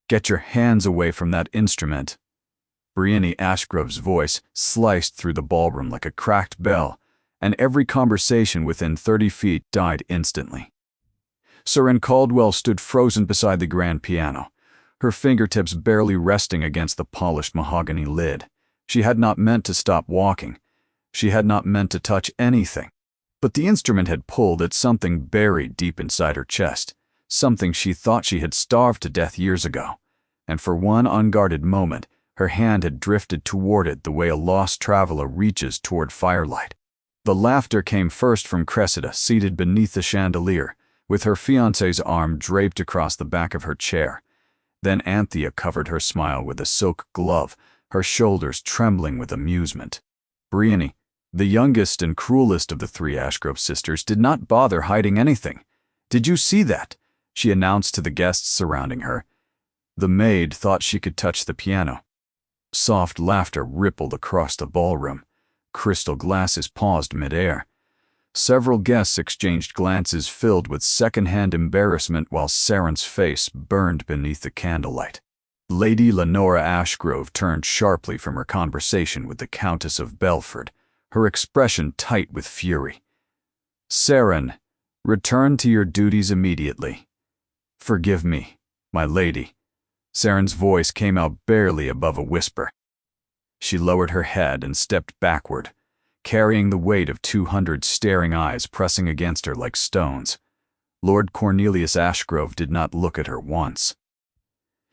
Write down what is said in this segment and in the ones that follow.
"Get your hands away from that instrument." Brienne Ashgrove's voice sliced through the ballroom like a cracked bell, and every conversation within 30 feet died instantly. Seren Caldwell stood frozen beside the grand piano, her fingertips barely resting against the polished mahogany lid. She had not meant to stop walking. She had not meant to touch anything. But the instrument had pulled at something buried deep inside her chest, something she thought she had starved to death years ago, and for one unguarded moment, her hand had drifted toward it the way a lost traveler reaches toward firelight. The laughter came first from Cressida, seated beneath the chandelier, with her fiancé's arm draped across the back of her chair. Then Anthea covered her smile with a silk glove, her shoulders trembling with amusement. Brienne, the youngest and cruelest of the three Ashgrove sisters, did not bother hiding anything. "Did you see that?" she announced to the guests surrounding her. The maid thought she could touch the piano. Soft laughter rippled across the ballroom. Crystal glasses paused mid-air. Several guests exchanged glances filled with second-hand embarrassment while Seren's face burned beneath the candlelight. Lady Lenora Ashgrove turned sharply from her conversation with the Countess of Belford, her expression tight with fury. "Seren, return to your duties immediately." "Forgive me, my lady." Seren's voice came out barely above a whisper. She lowered her head and stepped backward, carrying the weight of 200 staring eyes pressing against her like stones. Lord Cornelius Ashgrove did not look at her once.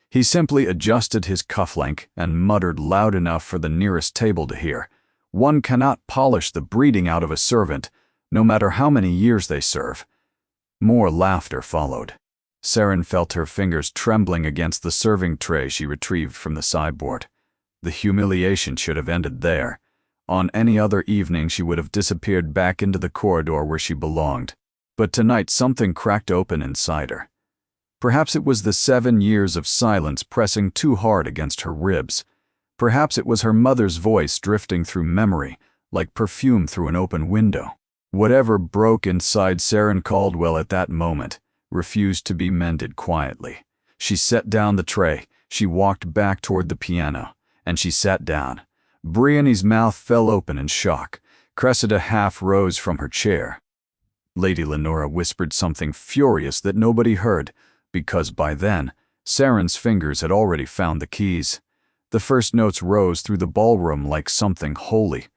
He simply adjusted his cufflink and muttered loud enough for the nearest table to hear, "One cannot polish the breeding out of a servant, no matter how many years they serve." More laughter followed. Seren felt her fingers trembling against the serving tray she retrieved from the sideboard. The humiliation should have ended there. On any other evening she would have disappeared back into the corridor where she belonged. But tonight something cracked open inside her. Perhaps it was the 7 years of silence pressing too hard against her ribs. Perhaps it was her mother's voice drifting through memory, like perfume through an open window. Whatever broke inside Seren Caldwell at that moment refused to be mended quietly. She set down the tray, she walked back toward the piano, and she sat down. Brienne's mouth fell open in shock. Cressida half rose from her chair. Lady Lenora whispered something furious that nobody heard, because by then, Seren's fingers had already found the keys. The first notes rose through the ballroom like something holy.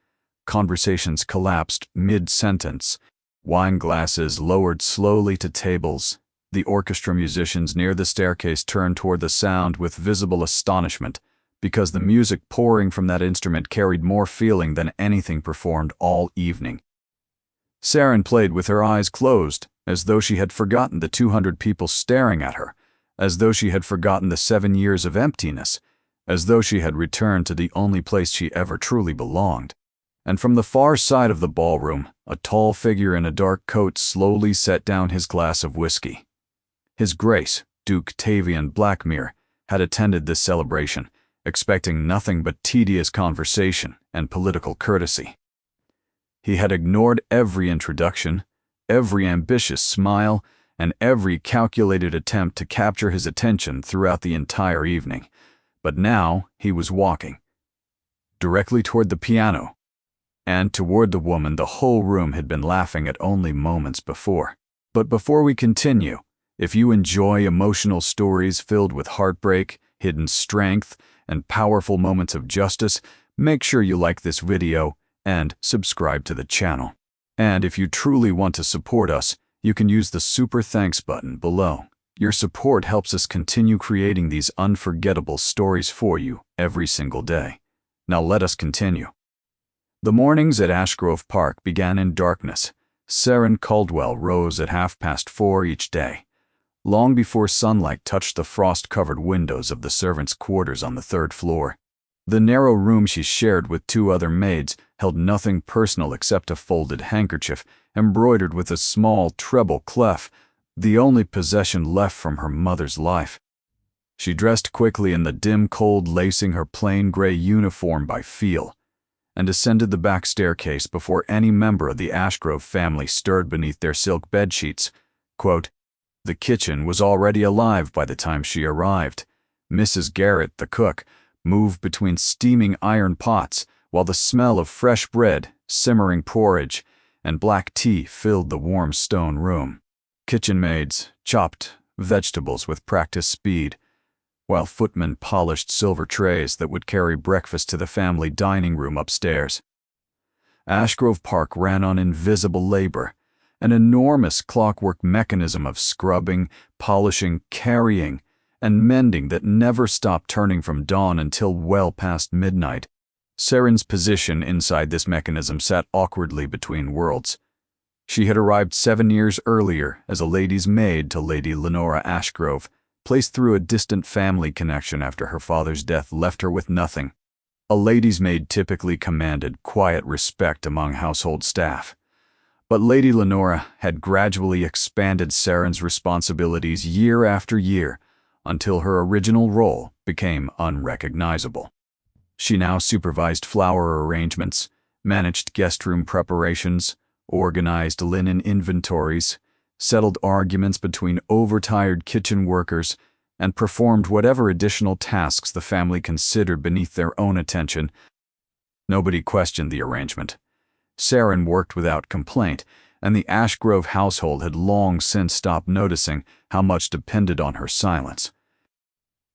Conversations collapsed mid-sentence. Wine glasses lowered slowly to tables. The orchestra musicians near the staircase turned toward the sound with visible astonishment, because the music pouring from that instrument carried more feeling than anything performed all evening. Seren played with her eyes closed, as though she had forgotten the 200 people staring at her, as though she had forgotten the 7 years of emptiness, as though she had returned to the only place she ever truly belonged. And from the far side of the ballroom, a tall figure in a dark coat slowly set down his glass of whiskey. His Grace, Duke Tavian Blackmere, had attended this celebration, expecting nothing but tedious conversation and political courtesy. He had ignored every introduction, every ambitious smile, and every calculated attempt to capture his attention throughout the entire evening. But now he was walking directly toward the piano, and toward the woman the whole room had been laughing at only moments before. But before we continue, if you enjoy emotional stories filled with heartbreak, hidden strength, and powerful moments of justice, make sure you like this video and subscribe to the channel. And if you truly want to support us, you can use the Super Thanks button below. Your support helps us continue creating these unforgettable stories for you every single day. Now let us continue. The mornings at Ashgrove Park began in darkness. Seren Caldwell rose at 4:30 each day, long before sunlight touched the frost-covered windows of the servants' quarters on the 3rd floor. The narrow room she shared with 2 other maids held nothing personal except a folded handkerchief embroidered with a small treble clef, the only possession left from her mother's life. She dressed quickly in the dim cold lacing her plain gray uniform by feel, and ascended the back staircase before any member of the Ashgrove family stirred beneath their silk bedsheets. Quote, "The kitchen was already alive by the time she arrived. Mrs. Garrett, the cook, moved between steaming iron pots while the smell of fresh bread, simmering porridge, and black tea filled the warm stone room. Kitchen maids chopped vegetables with practiced speed, while footmen polished silver trays that would carry breakfast to the family dining room upstairs. Ashgrove Park ran on invisible labor, an enormous clockwork mechanism of scrubbing, polishing, carrying, and mending that never stopped turning from dawn until well past midnight. Saren's position inside this mechanism sat awkwardly between worlds. She had arrived 7 years earlier as a lady's maid to Lady Lenora Ashgrove, placed through a distant family connection after her father's death left her with nothing. A lady's maid typically commanded quiet respect among household staff. But Lady Lenora had gradually expanded Saren's responsibilities year after year until her original role became unrecognizable. She now supervised flower arrangements, managed guest room preparations, organized linen inventories, settled arguments between overtired kitchen workers, and performed whatever additional tasks the family considered beneath their own attention. Nobody questioned the arrangement. Saren worked without complaint, and the Ashgrove household had long since stopped noticing how much depended on her silence.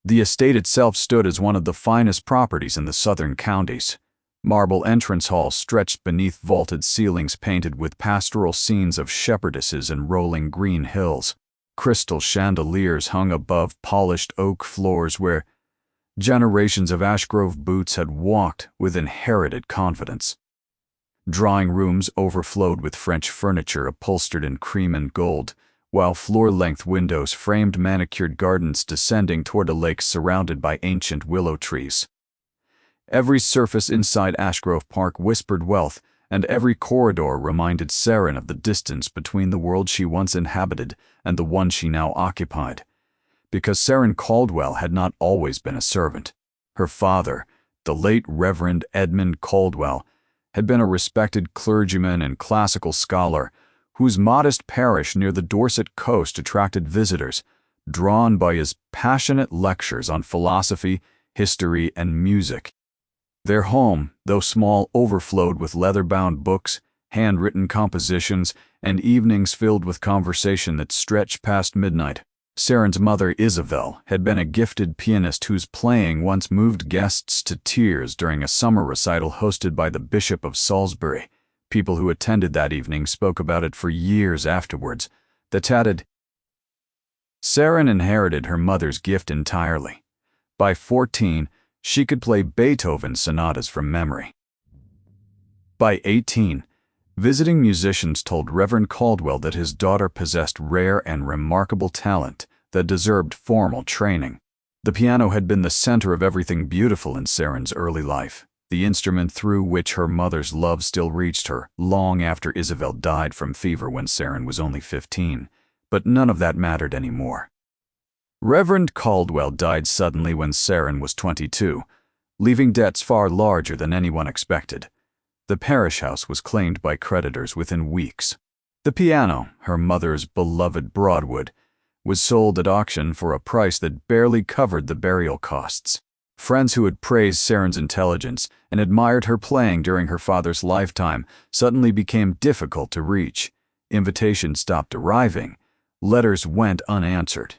The estate itself stood as one of the finest properties in the southern counties. Marble entrance halls stretched beneath vaulted ceilings painted with pastoral scenes of shepherdesses and rolling green hills. Crystal chandeliers hung above polished oak floors where generations of Ashgrove boots had walked with inherited confidence. Drawing rooms overflowed with French furniture upholstered in cream and gold, while floor-length windows framed manicured gardens descending toward a lake surrounded by ancient willow trees. Every surface inside Ashgrove Park whispered wealth, and every corridor reminded Saren of the distance between the world she once inhabited and the one she now occupied. Because Saren Caldwell had not always been a servant. Her father, the late Reverend Edmund Caldwell, had been a respected clergyman and classical scholar whose modest parish near the Dorset coast attracted visitors, drawn by his passionate lectures on philosophy, history, and music. Their home, though small, overflowed with leather-bound books, handwritten compositions, and evenings filled with conversation that stretched past midnight. Saren's mother, Isabel, had been a gifted pianist whose playing once moved guests to tears during a summer recital hosted by the Bishop of Salisbury. People who attended that evening spoke about it for years afterwards. The tatted Saren inherited her mother's gift entirely. By 14, she could play Beethoven sonatas from memory. By 18, visiting musicians told Reverend Caldwell that his daughter possessed rare and remarkable talent that deserved formal training. The piano had been the center of everything beautiful in Saren's early life, the instrument through which her mother's love still reached her long after Isabel died from fever when Saren was only 15, but none of that mattered anymore. Reverend Caldwell died suddenly when Saren was 22, leaving debts far larger than anyone expected. The parish house was claimed by creditors within weeks. The piano, her mother's beloved Broadwood, was sold at auction for a price that barely covered the burial costs. Friends who had praised Saren's intelligence and admired her playing during her father's lifetime suddenly became difficult to reach. Invitations stopped arriving. Letters went unanswered.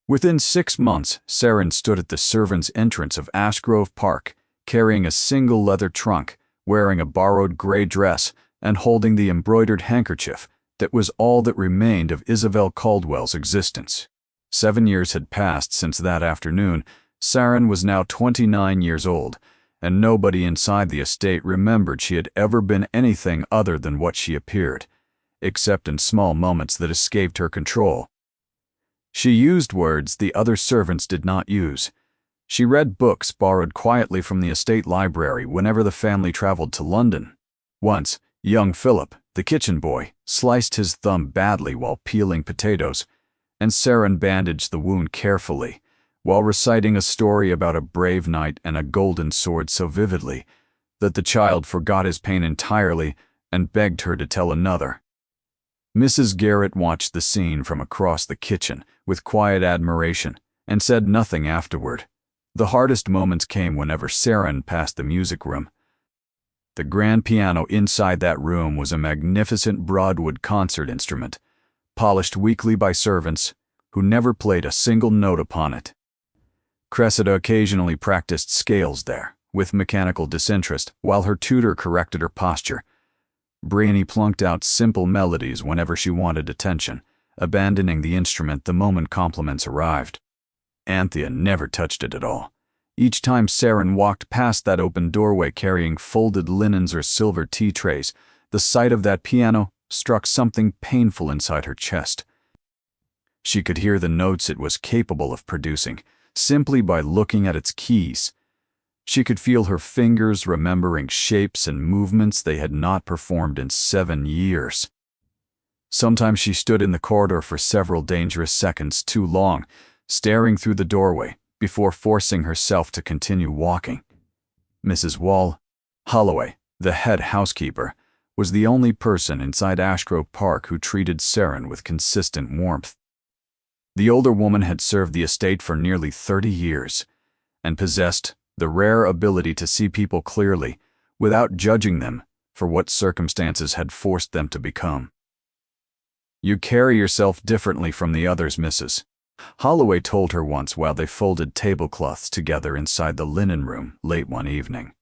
Within 6 months, Saren stood at the servants' entrance of Ashgrove Park, carrying a single leather trunk, wearing a borrowed gray dress, and holding the embroidered handkerchief that was all that remained of Isabel Caldwell's existence. 7 years had passed since that afternoon. Saren was now 29 years old, and nobody inside the estate remembered she had ever been anything other than what she appeared, except in small moments that escaped her control. She used words the other servants did not use. She read books borrowed quietly from the estate library whenever the family traveled to London. Once, young Philip, the kitchen boy, sliced his thumb badly while peeling potatoes, and Saren bandaged the wound carefully, while reciting a story about a brave knight and a golden sword so vividly that the child forgot his pain entirely and begged her to tell another. Mrs. Garrett watched the scene from across the kitchen with quiet admiration and said nothing afterward. The hardest moments came whenever Saren passed the music room. The grand piano inside that room was a magnificent Broadwood concert instrument, polished weekly by servants who never played a single note upon it. Cressida occasionally practiced scales there, with mechanical disinterest, while her tutor corrected her posture. Briony plunked out simple melodies whenever she wanted attention, abandoning the instrument the moment compliments arrived. Anthea never touched it at all. Each time Saren walked past that open doorway carrying folded linens or silver tea trays, the sight of that piano struck something painful inside her chest. She could hear the notes it was capable of producing, simply by looking at its keys. She could feel her fingers remembering shapes and movements they had not performed in 7 years. Sometimes she stood in the corridor for several dangerous seconds too long, staring through the doorway, before forcing herself to continue walking. Mrs. Holloway, the head housekeeper, was the only person inside Ashgrove Park who treated Saren with consistent warmth. The older woman had served the estate for nearly 30 years, and possessed the rare ability to see people clearly, without judging them for what circumstances had forced them to become. "You carry yourself differently from the others, Mrs." Holloway told her once while they folded tablecloths together inside the linen room late one evening.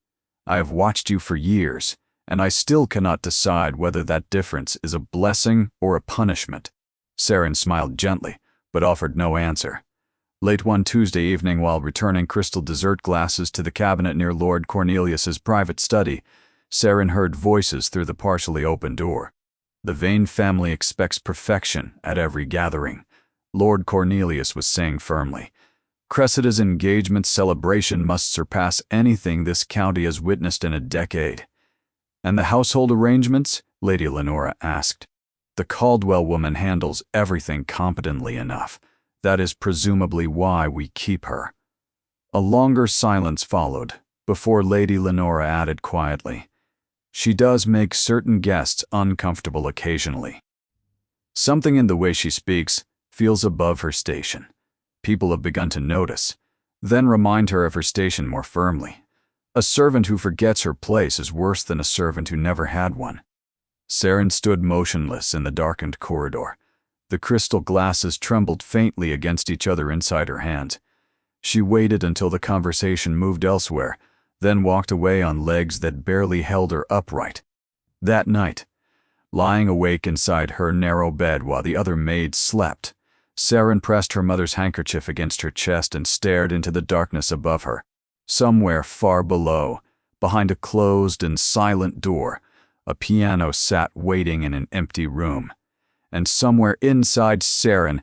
"I have watched you for years, and I still cannot decide whether that difference is a blessing or a punishment." Saren smiled gently, but offered no answer. Late one Tuesday evening, while returning crystal dessert glasses to the cabinet near Lord Cornelius's private study, Saren heard voices through the partially open door. "The Vane family expects perfection at every gathering," Lord Cornelius was saying firmly. "Cressida's engagement celebration must surpass anything this county has witnessed in a decade." "And the household arrangements?" Lady Lenora asked. "The Caldwell woman handles everything competently enough. That is presumably why we keep her." A longer silence followed, before Lady Lenora added quietly, "She does make certain guests uncomfortable occasionally. Something in the way she speaks feels above her station. People have begun to notice, then remind her of her station more firmly. A servant who forgets her place is worse than a servant who never had one." Saren stood motionless in the darkened corridor. The crystal glasses trembled faintly against each other inside her hands. She waited until the conversation moved elsewhere, then walked away on legs that barely held her upright. That night, lying awake inside her narrow bed while the other maids slept, Saren pressed her mother's handkerchief against her chest and stared into the darkness above her. Somewhere far below, behind a closed and silent door, a piano sat waiting in an empty room. And somewhere inside Saren,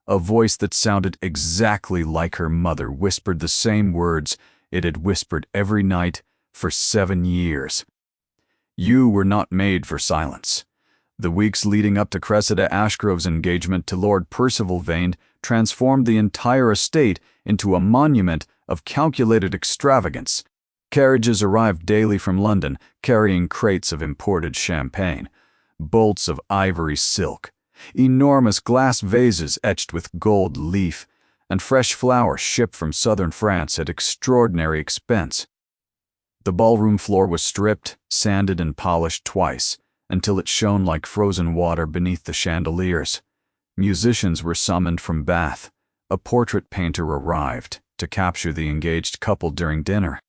a voice that sounded exactly like her mother whispered the same words it had whispered every night for 7 years. "You were not made for silence." The weeks leading up to Cressida Ashgrove's engagement to Lord Percival Vane transformed the entire estate into a monument of calculated extravagance. Carriages arrived daily from London, carrying crates of imported champagne, bolts of ivory silk, enormous glass vases etched with gold leaf, and fresh flowers shipped from southern France at extraordinary expense. The ballroom floor was stripped, sanded, and polished twice, until it shone like frozen water beneath the chandeliers. Musicians were summoned from Bath. A portrait painter arrived to capture the engaged couple during dinner.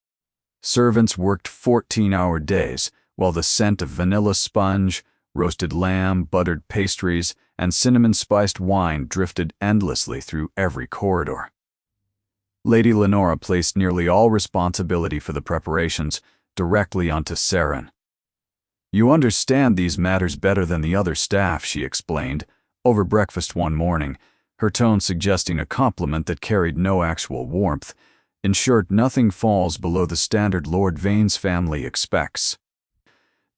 Servants worked 14-hour days, while the scent of vanilla sponge, roasted lamb, buttered pastries, and cinnamon-spiced wine drifted endlessly through every corridor. Lady Lenora placed nearly all responsibility for the preparations directly onto Saren. "You understand these matters better than the other staff," she explained, over breakfast one morning, her tone suggesting a compliment that carried no actual warmth. "In short, nothing falls below the standard Lord Vane's family expects.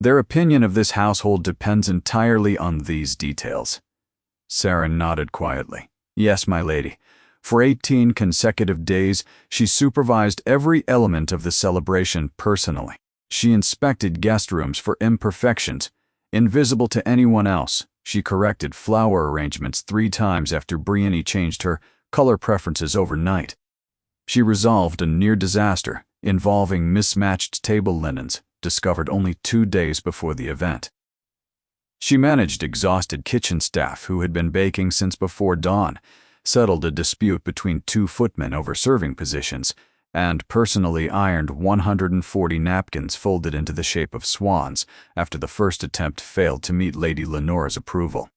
Their opinion of this household depends entirely on these details." Saren nodded quietly. "Yes, my lady." For 18 consecutive days, she supervised every element of the celebration personally. She inspected guest rooms for imperfections. Invisible to anyone else, she corrected flower arrangements 3 times after Briony changed her color preferences overnight. She resolved a near disaster involving mismatched table linens discovered only 2 days before the event. She managed exhausted kitchen staff who had been baking since before dawn, settled a dispute between 2 footmen over serving positions, and personally ironed 140 napkins folded into the shape of swans after the first attempt failed to meet Lady Lenore's approval.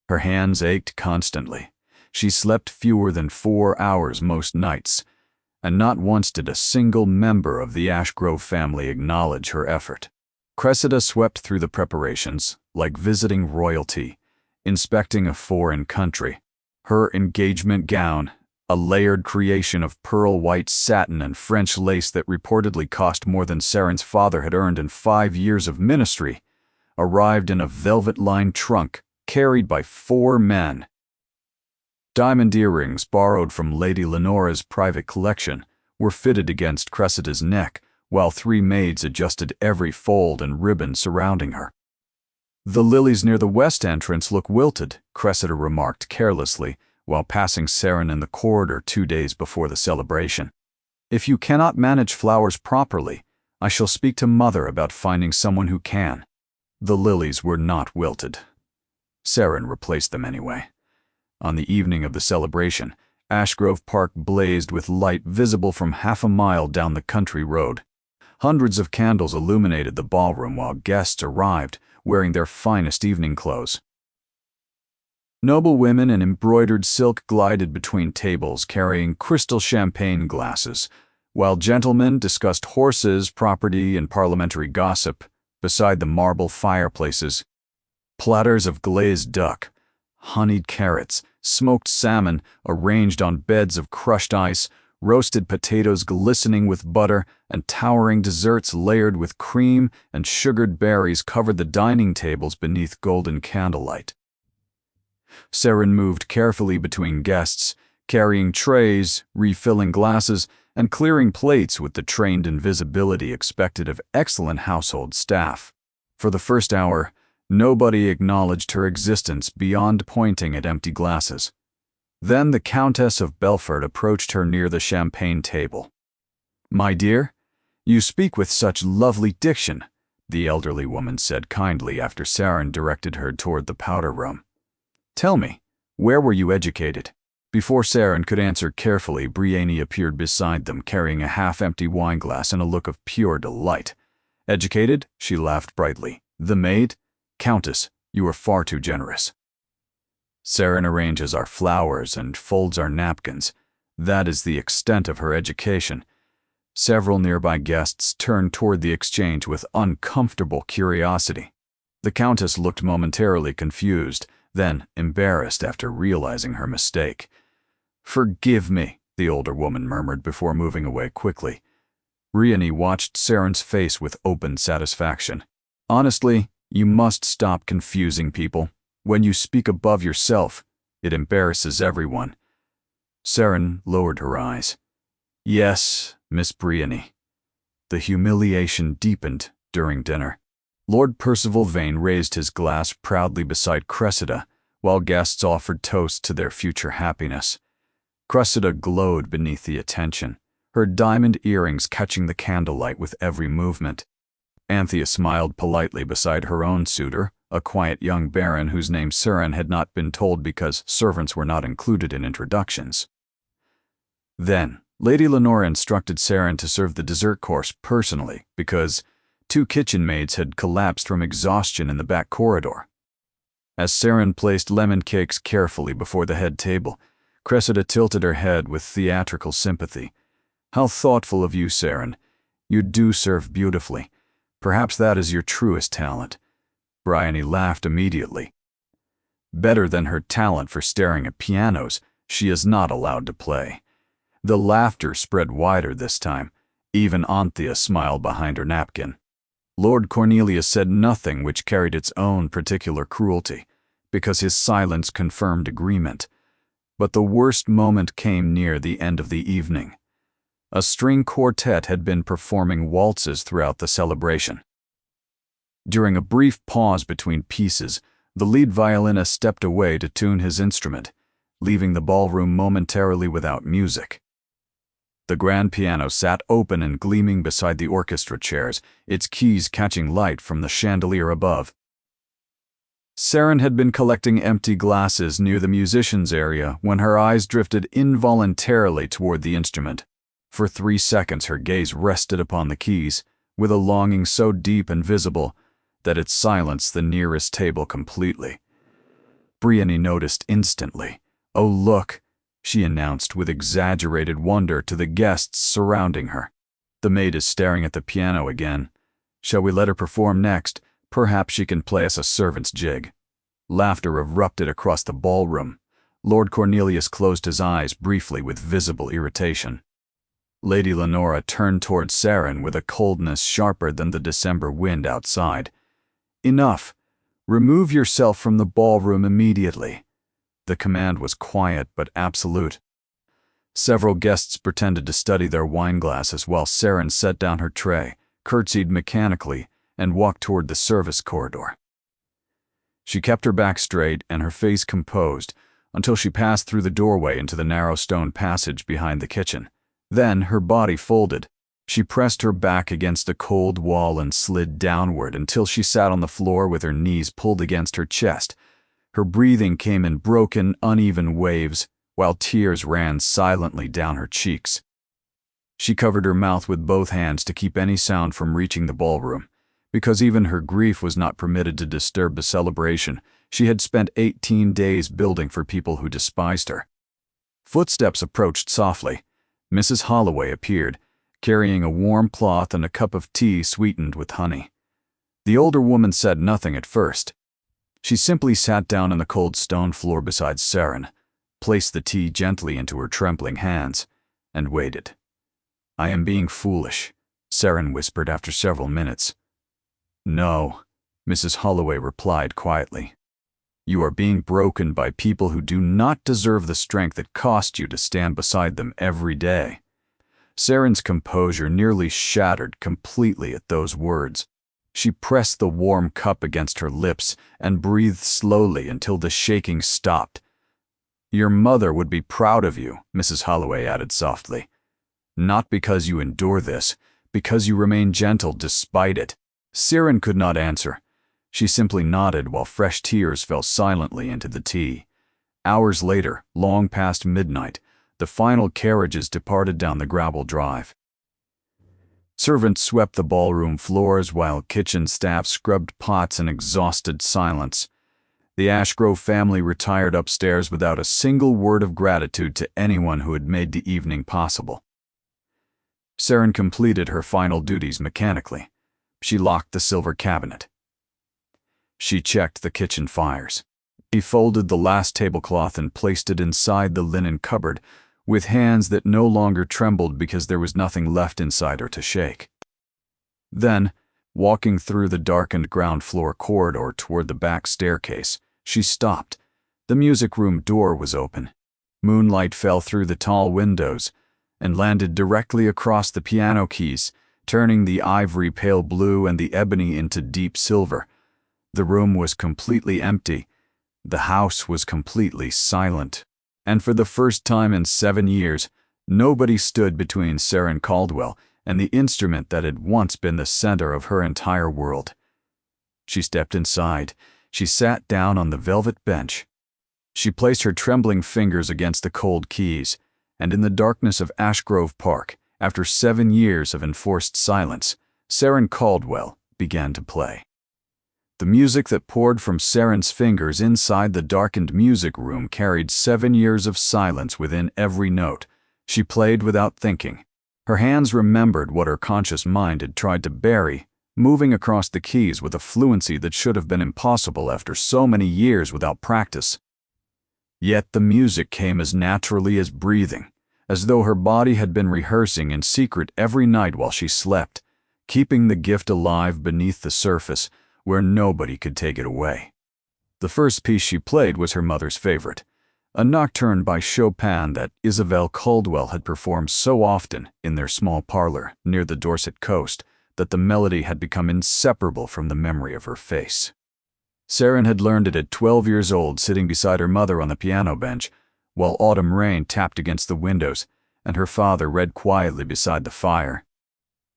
Her hands ached constantly. She slept fewer than 4 hours most nights, and not once did a single member of the Ashgrove family acknowledge her effort. Cressida swept through the preparations like visiting royalty, inspecting a foreign country. Her engagement gown, a layered creation of pearl-white satin and French lace that reportedly cost more than Saren's father had earned in 5 years of ministry, arrived in a velvet-lined trunk carried by 4 men. Diamond earrings borrowed from Lady Lenore's private collection were fitted against Cressida's neck, while 3 maids adjusted every fold and ribbon surrounding her. "The lilies near the west entrance look wilted," Cressida remarked carelessly while passing Saren in the corridor 2 days before the celebration. "If you cannot manage flowers properly, I shall speak to Mother about finding someone who can." The lilies were not wilted. Saren replaced them anyway. On the evening of the celebration, Ashgrove Park blazed with light visible from half a mile down the country road. Hundreds of candles illuminated the ballroom while guests arrived, wearing their finest evening clothes. Noble women in embroidered silk glided between tables carrying crystal champagne glasses, while gentlemen discussed horses, property, and parliamentary gossip beside the marble fireplaces. Platters of glazed duck, honeyed carrots, smoked salmon arranged on beds of crushed ice, roasted potatoes glistening with butter, and towering desserts layered with cream and sugared berries covered the dining tables beneath golden candlelight. Saren moved carefully between guests, carrying trays, refilling glasses, and clearing plates with the trained invisibility expected of excellent household staff. For the first hour, nobody acknowledged her existence beyond pointing at empty glasses. Then the Countess of Belfort approached her near the champagne table. "My dear, you speak with such lovely diction," the elderly woman said kindly after Saren directed her toward the powder room. "Tell me, where were you educated?" Before Saren could answer carefully, Brienne appeared beside them carrying a half-empty wineglass and a look of pure delight. "Educated?" She laughed brightly. "The maid? Countess, you are far too generous." "Saren arranges our flowers and folds our napkins. That is the extent of her education." Several nearby guests turned toward the exchange with uncomfortable curiosity. The Countess looked momentarily confused, then embarrassed after realizing her mistake. "Forgive me," the older woman murmured before moving away quickly. Brienne watched Saren's face with open satisfaction. "Honestly, you must stop confusing people. When you speak above yourself, it embarrasses everyone." Saren lowered her eyes. "Yes, Miss Brienne." The humiliation deepened during dinner. Lord Percival Vane raised his glass proudly beside Cressida, while guests offered toasts to their future happiness. Cressida glowed beneath the attention, her diamond earrings catching the candlelight with every movement. Anthea smiled politely beside her own suitor, a quiet young baron whose name Saren had not been told because servants were not included in introductions. Then, Lady Lenore instructed Saren to serve the dessert course personally because 2 kitchen maids had collapsed from exhaustion in the back corridor. As Saren placed lemon cakes carefully before the head table, Cressida tilted her head with theatrical sympathy. "How thoughtful of you, Saren. You do serve beautifully. Perhaps that is your truest talent." Brienne laughed immediately. Better than her talent for staring at pianos, she is not allowed to play. The laughter spread wider this time. Even Anthea smiled behind her napkin. Lord Cornelius said nothing which carried its own particular cruelty, because his silence confirmed agreement. But the worst moment came near the end of the evening. A string quartet had been performing waltzes throughout the celebration. During a brief pause between pieces, the lead violinist stepped away to tune his instrument, leaving the ballroom momentarily without music. The grand piano sat open and gleaming beside the orchestra chairs, its keys catching light from the chandelier above. Saren had been collecting empty glasses near the musicians' area when her eyes drifted involuntarily toward the instrument. For 3 seconds her gaze rested upon the keys, with a longing so deep and visible that it silenced the nearest table completely. Brienne noticed instantly. "Oh, look," she announced with exaggerated wonder to the guests surrounding her. "The maid is staring at the piano again. Shall we let her perform next? Perhaps she can play us a servant's jig." Laughter erupted across the ballroom. Lord Cornelius closed his eyes briefly with visible irritation. Lady Lenora turned toward Saren with a coldness sharper than the December wind outside. "Enough. Remove yourself from the ballroom immediately." The command was quiet but absolute. Several guests pretended to study their wine glasses while Saren set down her tray, curtsied mechanically, and walked toward the service corridor. She kept her back straight and her face composed until she passed through the doorway into the narrow stone passage behind the kitchen. Then her body folded. She pressed her back against a cold wall and slid downward until she sat on the floor with her knees pulled against her chest. Her breathing came in broken, uneven waves, while tears ran silently down her cheeks. She covered her mouth with both hands to keep any sound from reaching the ballroom. Because even her grief was not permitted to disturb the celebration, she had spent 18 days building for people who despised her. Footsteps approached softly. Mrs. Holloway appeared, carrying a warm cloth and a cup of tea sweetened with honey. The older woman said nothing at first. She simply sat down on the cold stone floor beside Saren, placed the tea gently into her trembling hands, and waited. "I am being foolish," Saren whispered after several minutes. "No," Mrs. Holloway replied quietly. "You are being broken by people who do not deserve the strength it cost you to stand beside them every day." Saren's composure nearly shattered completely at those words. She pressed the warm cup against her lips and breathed slowly until the shaking stopped. "Your mother would be proud of you," Mrs. Holloway added softly. "Not because you endure this, because you remain gentle despite it." Saren could not answer. She simply nodded while fresh tears fell silently into the tea. Hours later, long past midnight, the final carriages departed down the gravel drive. Servants swept the ballroom floors while kitchen staff scrubbed pots in exhausted silence. The Ashgrove family retired upstairs without a single word of gratitude to anyone who had made the evening possible. Saren completed her final duties mechanically. She locked the silver cabinet. She checked the kitchen fires. She folded the last tablecloth and placed it inside the linen cupboard, with hands that no longer trembled because there was nothing left inside her to shake. Then, walking through the darkened ground floor corridor toward the back staircase, she stopped. The music room door was open. Moonlight fell through the tall windows and landed directly across the piano keys, turning the ivory pale blue and the ebony into deep silver. The room was completely empty. The house was completely silent. And for the first time in 7 years, nobody stood between Saren Caldwell and the instrument that had once been the center of her entire world. She stepped inside. She sat down on the velvet bench. She placed her trembling fingers against the cold keys, and in the darkness of Ashgrove Park, after 7 years of enforced silence, Saren Caldwell began to play. The music that poured from Saren's fingers inside the darkened music room carried 7 years of silence within every note. She played without thinking. Her hands remembered what her conscious mind had tried to bury, moving across the keys with a fluency that should have been impossible after so many years without practice. Yet the music came as naturally as breathing, as though her body had been rehearsing in secret every night while she slept, keeping the gift alive beneath the surface, where nobody could take it away. The first piece she played was her mother's favorite, a nocturne by Chopin that Isabel Caldwell had performed so often in their small parlor near the Dorset coast that the melody had become inseparable from the memory of her face. Saren had learned it at 12 years old, sitting beside her mother on the piano bench, while autumn rain tapped against the windows and her father read quietly beside the fire.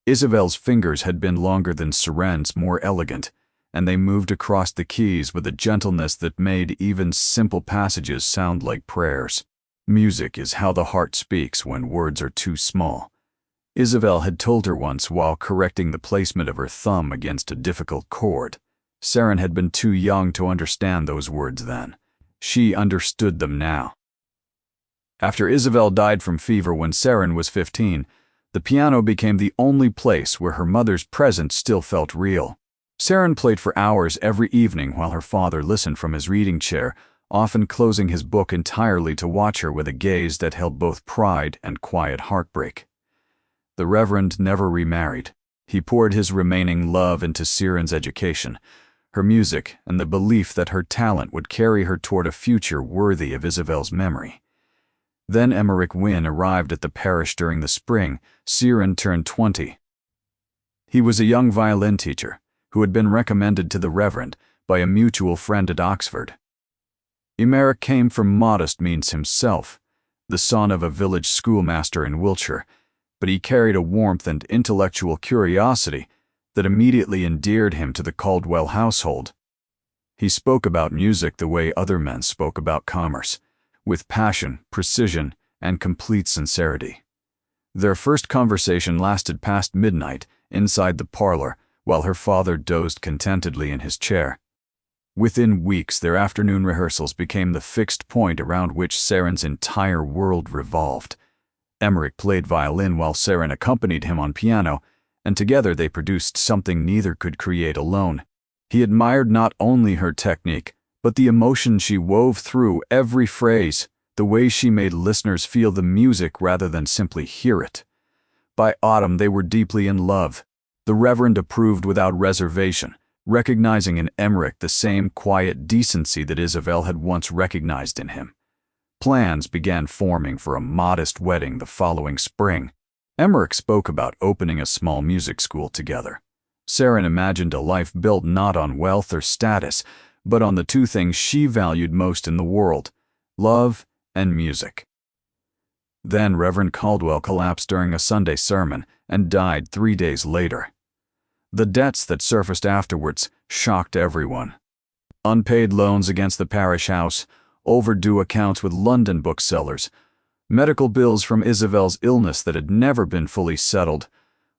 Isabel's fingers had been longer than Seren's, more elegant, and they moved across the keys with a gentleness that made even simple passages sound like prayers. Music is how the heart speaks when words are too small. Isabel had told her once while correcting the placement of her thumb against a difficult chord. Seren had been too young to understand those words then. She understood them now. After Isabel died from fever when Seren was 15, the piano became the only place where her mother's presence still felt real. Seren played for hours every evening while her father listened from his reading chair, often closing his book entirely to watch her with a gaze that held both pride and quiet heartbreak. The Reverend never remarried. He poured his remaining love into Seren's education, her music, and the belief that her talent would carry her toward a future worthy of Isabel's memory. Then Emmerich Wynne arrived at the parish during the spring. Seren turned 20. He was a young violin teacher who had been recommended to the Reverend by a mutual friend at Oxford. Emmerich came from modest means himself, the son of a village schoolmaster in Wiltshire, but he carried a warmth and intellectual curiosity that immediately endeared him to the Caldwell household. He spoke about music the way other men spoke about commerce, with passion, precision, and complete sincerity. Their first conversation lasted past midnight inside the parlor while her father dozed contentedly in his chair. Within weeks, their afternoon rehearsals became the fixed point around which Seren's entire world revolved. Emmerich played violin while Seren accompanied him on piano, and together they produced something neither could create alone. He admired not only her technique, but the emotion she wove through every phrase, the way she made listeners feel the music rather than simply hear it. By autumn, they were deeply in love. The Reverend approved without reservation, recognizing in Emmerich the same quiet decency that Isabel had once recognized in him. Plans began forming for a modest wedding the following spring. Emmerich spoke about opening a small music school together. Seren imagined a life built not on wealth or status, but on the two things she valued most in the world: love and music. Then Reverend Caldwell collapsed during a Sunday sermon and died 3 days later. The debts that surfaced afterwards shocked everyone. Unpaid loans against the parish house, overdue accounts with London booksellers, medical bills from Isabel's illness that had never been fully settled.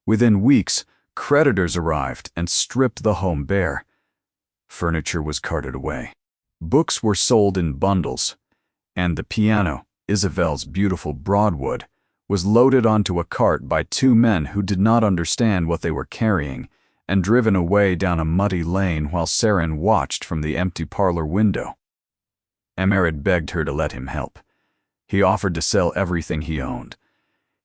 Within weeks, creditors arrived and stripped the home bare. Furniture was carted away. Books were sold in bundles, and the piano, Isabel's beautiful Broadwood, was loaded onto a cart by two men who did not understand what they were carrying and driven away down a muddy lane while Seren watched from the empty parlor window. Emmerich begged her to let him help. He offered to sell everything he owned.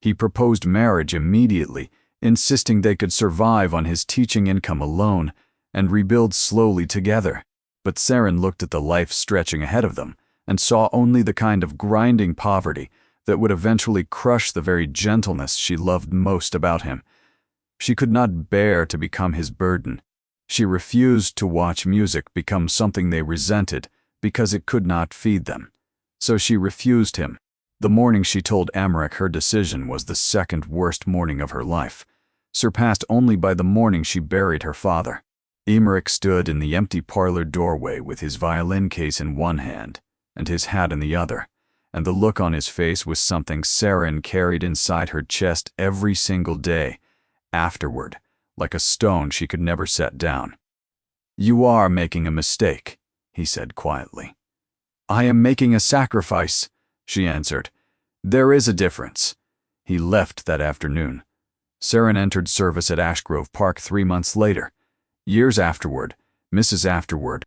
He proposed marriage immediately, insisting they could survive on his teaching income alone and rebuild slowly together. But Seren looked at the life stretching ahead of them and saw only the kind of grinding poverty that would eventually crush the very gentleness she loved most about him. She could not bear to become his burden. She refused to watch music become something they resented because it could not feed them. So she refused him. The morning she told Emmerich her decision was the second worst morning of her life, surpassed only by the morning she buried her father. Emmerich stood in the empty parlor doorway with his violin case in one hand and his hat in the other, and the look on his face was something Seren carried inside her chest every single day, afterward, like a stone she could never set down. "You are making a mistake," he said quietly. "I am making a sacrifice," she answered. "There is a difference." He left that afternoon. Seren entered service at Ashgrove Park 3 months later. Years afterward, Mrs. Afterward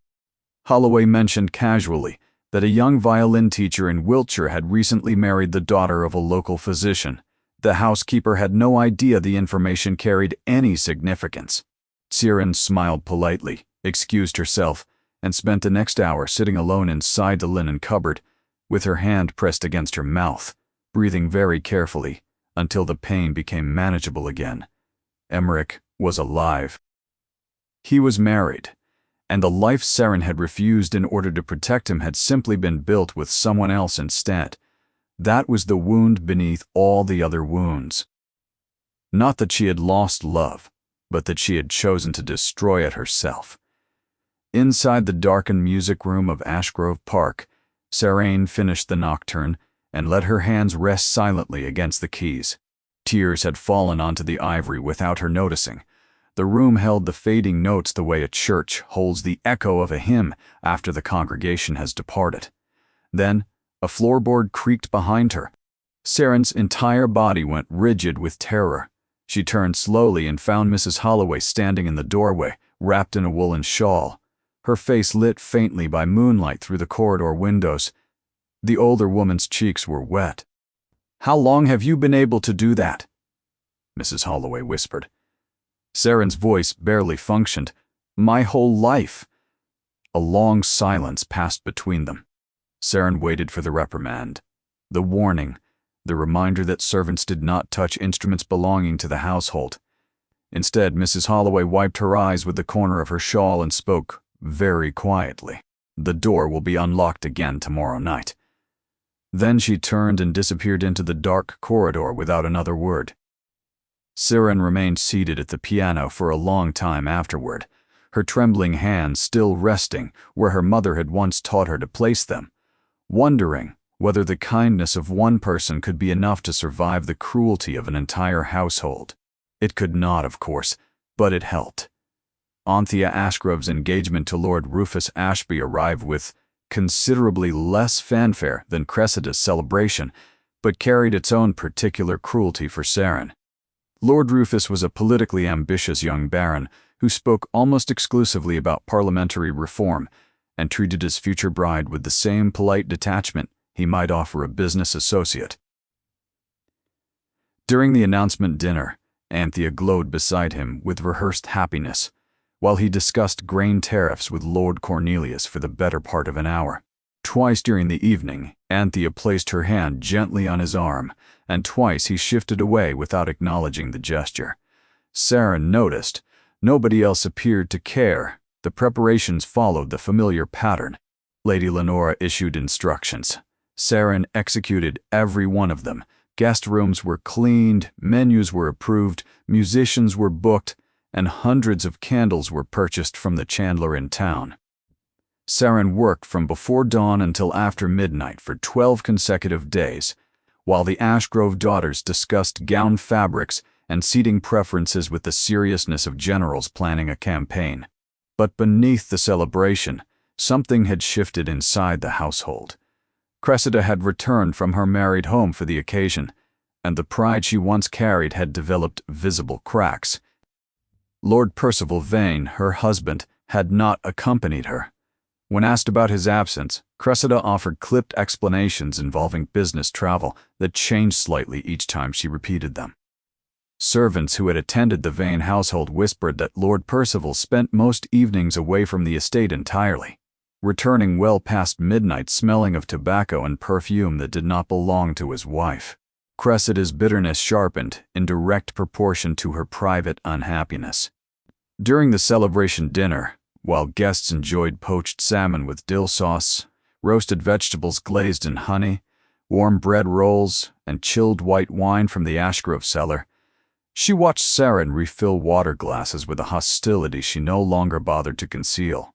Holloway mentioned casually that a young violin teacher in Wiltshire had recently married the daughter of a local physician. The housekeeper had no idea the information carried any significance. Seren smiled politely, excused herself, and spent the next hour sitting alone inside the linen cupboard, with her hand pressed against her mouth, breathing very carefully until the pain became manageable again. Emmerich was alive. He was married, and the life Seren had refused in order to protect him had simply been built with someone else instead. That was the wound beneath all the other wounds. Not that she had lost love, but that she had chosen to destroy it herself. Inside the darkened music room of Ashgrove Park, Sarah finished the nocturne and let her hands rest silently against the keys. Tears had fallen onto the ivory without her noticing. The room held the fading notes the way a church holds the echo of a hymn after the congregation has departed. Then, a floorboard creaked behind her. Sarah's entire body went rigid with terror. She turned slowly and found Mrs. Holloway standing in the doorway, wrapped in a woolen shawl, her face lit faintly by moonlight through the corridor windows. The older woman's cheeks were wet. "How long have you been able to do that?" Mrs. Holloway whispered. Sarah's voice barely functioned. "My whole life." A long silence passed between them. Sarah waited for the reprimand, the warning, the reminder that servants did not touch instruments belonging to the household. Instead, Mrs. Holloway wiped her eyes with the corner of her shawl and spoke very quietly. "The door will be unlocked again tomorrow night." Then she turned and disappeared into the dark corridor without another word. Sarah remained seated at the piano for a long time afterward, her trembling hands still resting where her mother had once taught her to place them, wondering whether the kindness of one person could be enough to survive the cruelty of an entire household. It could not, of course, but it helped. Anthea Ashgrove's engagement to Lord Rufus Ashby arrived with considerably less fanfare than Cressida's celebration, but carried its own particular cruelty for Sarah. Lord Rufus was a politically ambitious young baron who spoke almost exclusively about parliamentary reform and treated his future bride with the same polite detachment he might offer a business associate. During the announcement dinner, Anthea glowed beside him with rehearsed happiness, while he discussed grain tariffs with Lord Cornelius for the better part of an hour. Twice during the evening, Anthea placed her hand gently on his arm, and twice he shifted away without acknowledging the gesture. Sarah noticed. Nobody else appeared to care. The preparations followed the familiar pattern. Lady Lenora issued instructions. Sarah executed every one of them. Guest rooms were cleaned, menus were approved, musicians were booked, and hundreds of candles were purchased from the chandler in town. Sarah worked from before dawn until after midnight for 12 consecutive days, while the Ashgrove daughters discussed gown fabrics and seating preferences with the seriousness of generals planning a campaign. But beneath the celebration, something had shifted inside the household. Cressida had returned from her married home for the occasion, and the pride she once carried had developed visible cracks. Lord Percival Vane, her husband, had not accompanied her. When asked about his absence, Cressida offered clipped explanations involving business travel that changed slightly each time she repeated them. Servants who had attended the Vane household whispered that Lord Percival spent most evenings away from the estate entirely, returning well past midnight smelling of tobacco and perfume that did not belong to his wife. Cressida's bitterness sharpened in direct proportion to her private unhappiness. During the celebration dinner, while guests enjoyed poached salmon with dill sauce, roasted vegetables glazed in honey, warm bread rolls, and chilled white wine from the Ashgrove cellar, she watched Sarah refill water glasses with a hostility she no longer bothered to conceal.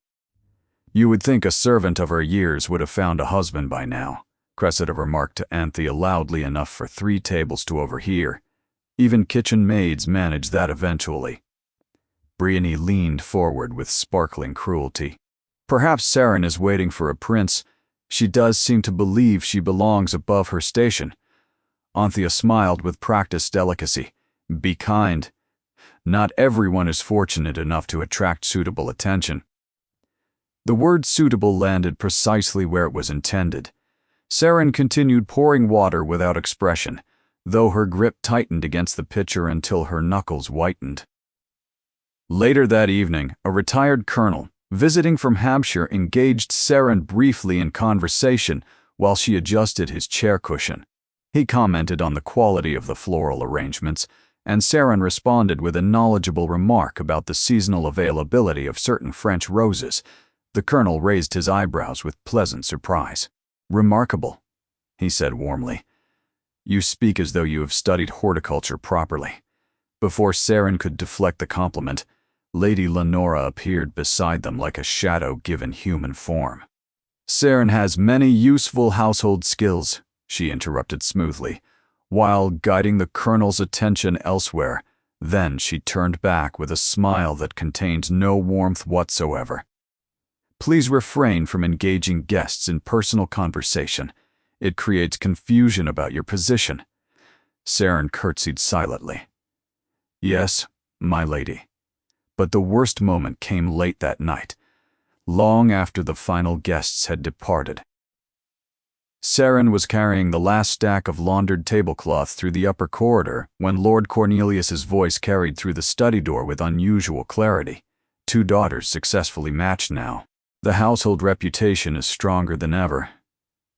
"You would think a servant of her years would have found a husband by now," Cressida remarked to Anthea loudly enough for 3 tables to overhear. "Even kitchen maids manage that eventually." Briony leaned forward with sparkling cruelty. "Perhaps Sarah is waiting for a prince. She does seem to believe she belongs above her station." Anthea smiled with practiced delicacy. "Be kind. Not everyone is fortunate enough to attract suitable attention." The word suitable landed precisely where it was intended. Sarah continued pouring water without expression, though her grip tightened against the pitcher until her knuckles whitened. Later that evening, a retired colonel, visiting from Hampshire, engaged Sarah briefly in conversation while she adjusted his chair cushion. He commented on the quality of the floral arrangements, and Sarah responded with a knowledgeable remark about the seasonal availability of certain French roses. The colonel raised his eyebrows with pleasant surprise. "Remarkable," he said warmly. You speak as though you have studied horticulture properly." Before Saren could deflect the compliment, Lady Lenora appeared beside them like a shadow given human form. "Saren has many useful household skills," she interrupted smoothly, while guiding the Colonel's attention elsewhere. Then she turned back with a smile that contained no warmth whatsoever. "Please refrain from engaging guests in personal conversation. It creates confusion about your position." Saren curtsied silently. "Yes, my lady." But the worst moment came late that night, long after the final guests had departed. Saren was carrying the last stack of laundered tablecloth through the upper corridor when Lord Cornelius's voice carried through the study door with unusual clarity. Two daughters successfully matched now. "The household reputation is stronger than ever."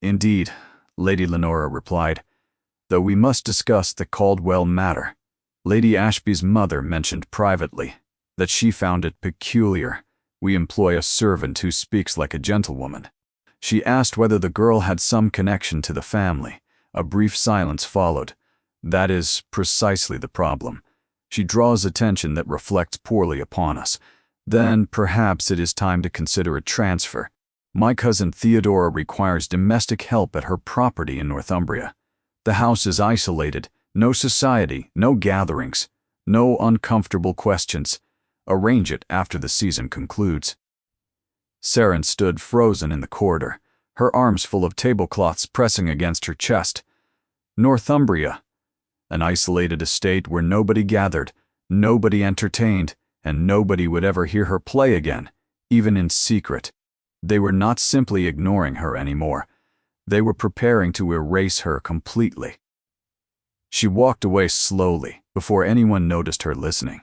"Indeed," Lady Lenora replied, "though we must discuss the Caldwell matter." Lady Ashby's mother mentioned privately that she found it peculiar we employ a servant who speaks like a gentlewoman. She asked whether the girl had some connection to the family. A brief silence followed. "That is precisely the problem. She draws attention that reflects poorly upon us. Then perhaps it is time to consider a transfer. My cousin Theodora requires domestic help at her property in Northumbria. The house is isolated, no society, no gatherings, no uncomfortable questions. Arrange it after the season concludes." Saren stood frozen in the corridor, her arms full of tablecloths pressing against her chest. Northumbria, an isolated estate where nobody gathered, nobody entertained, and nobody would ever hear her play again, even in secret. They were not simply ignoring her anymore. They were preparing to erase her completely. She walked away slowly before anyone noticed her listening,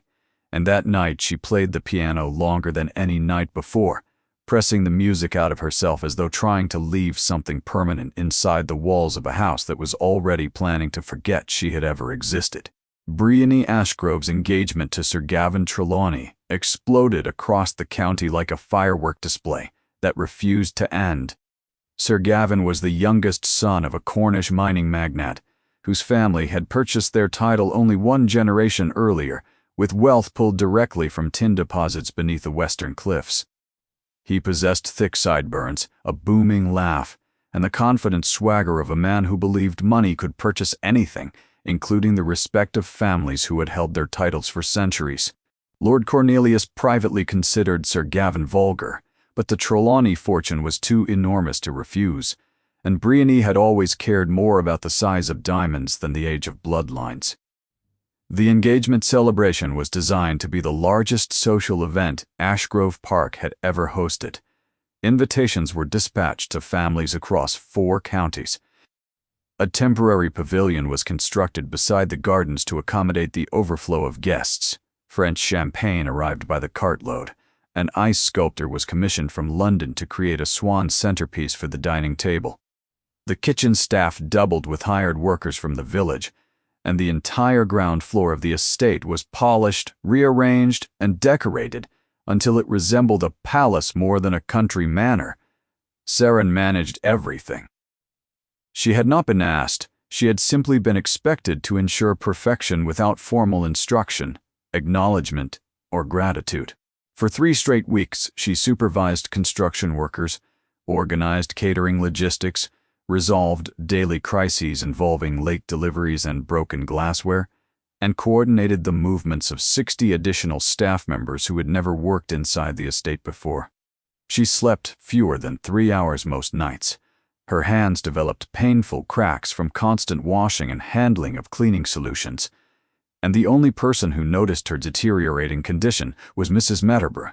and that night she played the piano longer than any night before, pressing the music out of herself as though trying to leave something permanent inside the walls of a house that was already planning to forget she had ever existed. Briony Ashgrove's engagement to Sir Gavin Trelawney exploded across the county like a firework display that refused to end. Sir Gavin was the youngest son of a Cornish mining magnate, whose family had purchased their title only one generation earlier, with wealth pulled directly from tin deposits beneath the western cliffs. He possessed thick sideburns, a booming laugh, and the confident swagger of a man who believed money could purchase anything, including the respect of families who had held their titles for centuries. Lord Cornelius privately considered Sir Gavin vulgar, but the Trelawney fortune was too enormous to refuse, and Briony had always cared more about the size of diamonds than the age of bloodlines. The engagement celebration was designed to be the largest social event Ashgrove Park had ever hosted. Invitations were dispatched to families across 4 counties. A temporary pavilion was constructed beside the gardens to accommodate the overflow of guests. French champagne arrived by the cartload. An ice sculptor was commissioned from London to create a swan centerpiece for the dining table. The kitchen staff doubled with hired workers from the village, and the entire ground floor of the estate was polished, rearranged, and decorated until it resembled a palace more than a country manor. Saren managed everything. She had not been asked, she had simply been expected to ensure perfection without formal instruction, acknowledgement, or gratitude. For 3 straight weeks, she supervised construction workers, organized catering logistics, resolved daily crises involving late deliveries and broken glassware, and coordinated the movements of 60 additional staff members who had never worked inside the estate before. She slept fewer than 3 hours most nights. Her hands developed painful cracks from constant washing and handling of cleaning solutions, and the only person who noticed her deteriorating condition was Mrs. Metterborough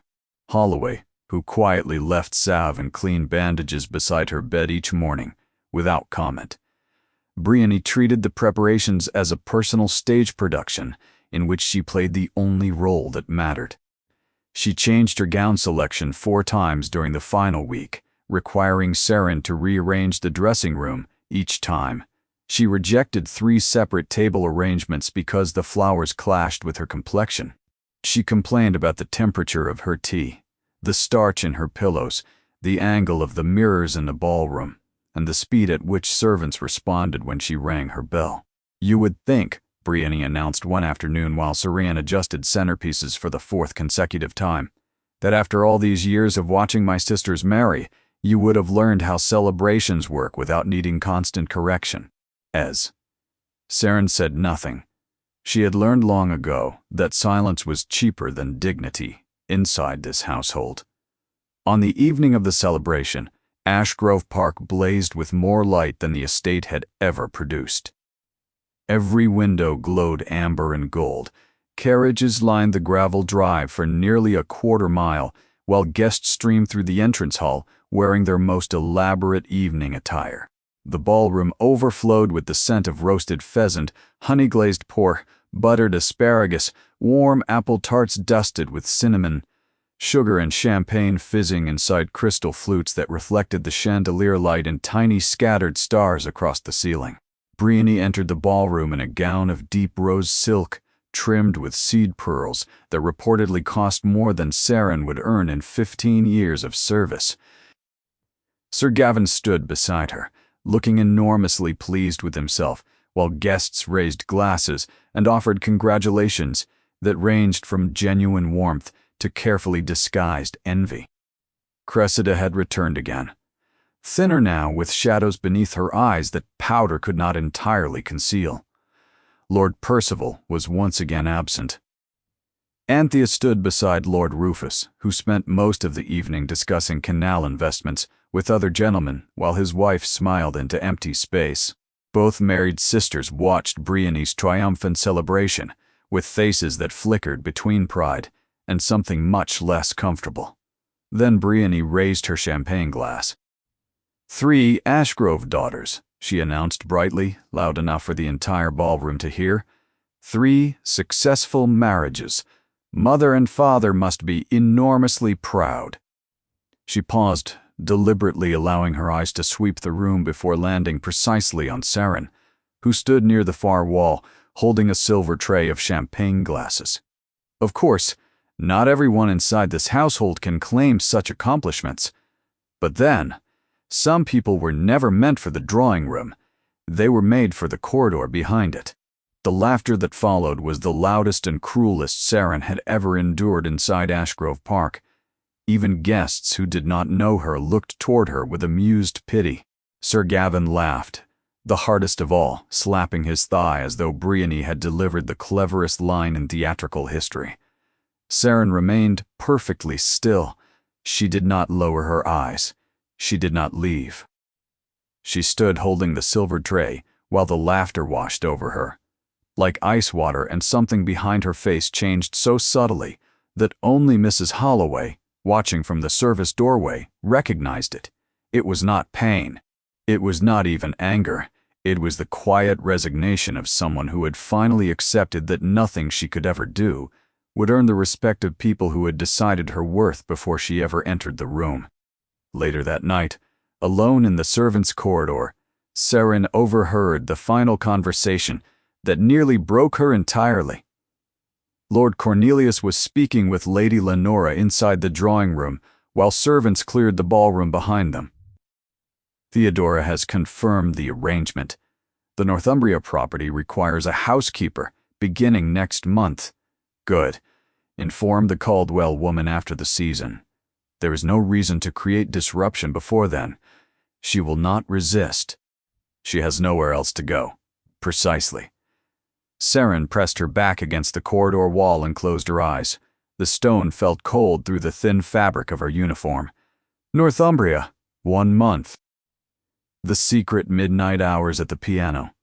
Holloway, who quietly left salve and clean bandages beside her bed each morning, without comment. Briony treated the preparations as a personal stage production in which she played the only role that mattered. She changed her gown selection 4 times during the final week, requiring Saren to rearrange the dressing room each time. She rejected 3 separate table arrangements because the flowers clashed with her complexion. She complained about the temperature of her tea, the starch in her pillows, the angle of the mirrors in the ballroom, and the speed at which servants responded when she rang her bell. "You would think," Brienne announced one afternoon while Seren adjusted centerpieces for the fourth consecutive time, "that after all these years of watching my sisters marry, you would have learned how celebrations work without needing constant correction." Seren said nothing. She had learned long ago that silence was cheaper than dignity inside this household. On the evening of the celebration, Ashgrove Park blazed with more light than the estate had ever produced. Every window glowed amber and gold. Carriages lined the gravel drive for nearly a quarter-mile, while guests streamed through the entrance hall wearing their most elaborate evening attire. The ballroom overflowed with the scent of roasted pheasant, honey-glazed pork, buttered asparagus, warm apple tarts dusted with cinnamon, sugar and champagne fizzing inside crystal flutes that reflected the chandelier light in tiny scattered stars across the ceiling. Brienne entered the ballroom in a gown of deep rose silk, trimmed with seed pearls that reportedly cost more than Seren would earn in 15 years of service. Sir Gawain stood beside her, looking enormously pleased with himself, while guests raised glasses and offered congratulations that ranged from genuine warmth to carefully disguised envy. Cressida had returned again, thinner now with shadows beneath her eyes that powder could not entirely conceal. Lord Percival was once again absent. Anthea stood beside Lord Rufus, who spent most of the evening discussing canal investments with other gentlemen while his wife smiled into empty space. Both married sisters watched Brienne's triumphant celebration with faces that flickered between pride and something much less comfortable. Then Brienne raised her champagne glass. "3 Ashgrove daughters," she announced brightly, loud enough for the entire ballroom to hear. 3 successful marriages. Mother and father must be enormously proud." She paused, deliberately allowing her eyes to sweep the room before landing precisely on Seren, who stood near the far wall, holding a silver tray of champagne glasses. Of course, not everyone inside this household can claim such accomplishments. But then, some people were never meant for the drawing room. They were made for the corridor behind it. The laughter that followed was the loudest and cruelest Seren had ever endured inside Ashgrove Park. Even guests who did not know her looked toward her with amused pity. Sir Gawain laughed, the hardest of all, slapping his thigh as though Brienne had delivered the cleverest line in theatrical history. Seren remained perfectly still. She did not lower her eyes. She did not leave. She stood holding the silver tray while the laughter washed over her, like ice water, and something behind her face changed so subtly that only Mrs. Holloway, watching from the service doorway, recognized it. It was not pain. It was not even anger. It was the quiet resignation of someone who had finally accepted that nothing she could ever do would earn the respect of people who had decided her worth before she ever entered the room. Later that night, alone in the servants' corridor, Seren overheard the final conversation that nearly broke her entirely. Lord Cornelius was speaking with Lady Lenora inside the drawing room while servants cleared the ballroom behind them. "Theodora has confirmed the arrangement. The Northumbria property requires a housekeeper beginning next month." "Good. Inform the Caldwell woman after the season. There is no reason to create disruption before then. She will not resist. She has nowhere else to go." "Precisely." Seren pressed her back against the corridor wall and closed her eyes. The stone felt cold through the thin fabric of her uniform. Northumbria, 1 month. The secret midnight hours at the piano,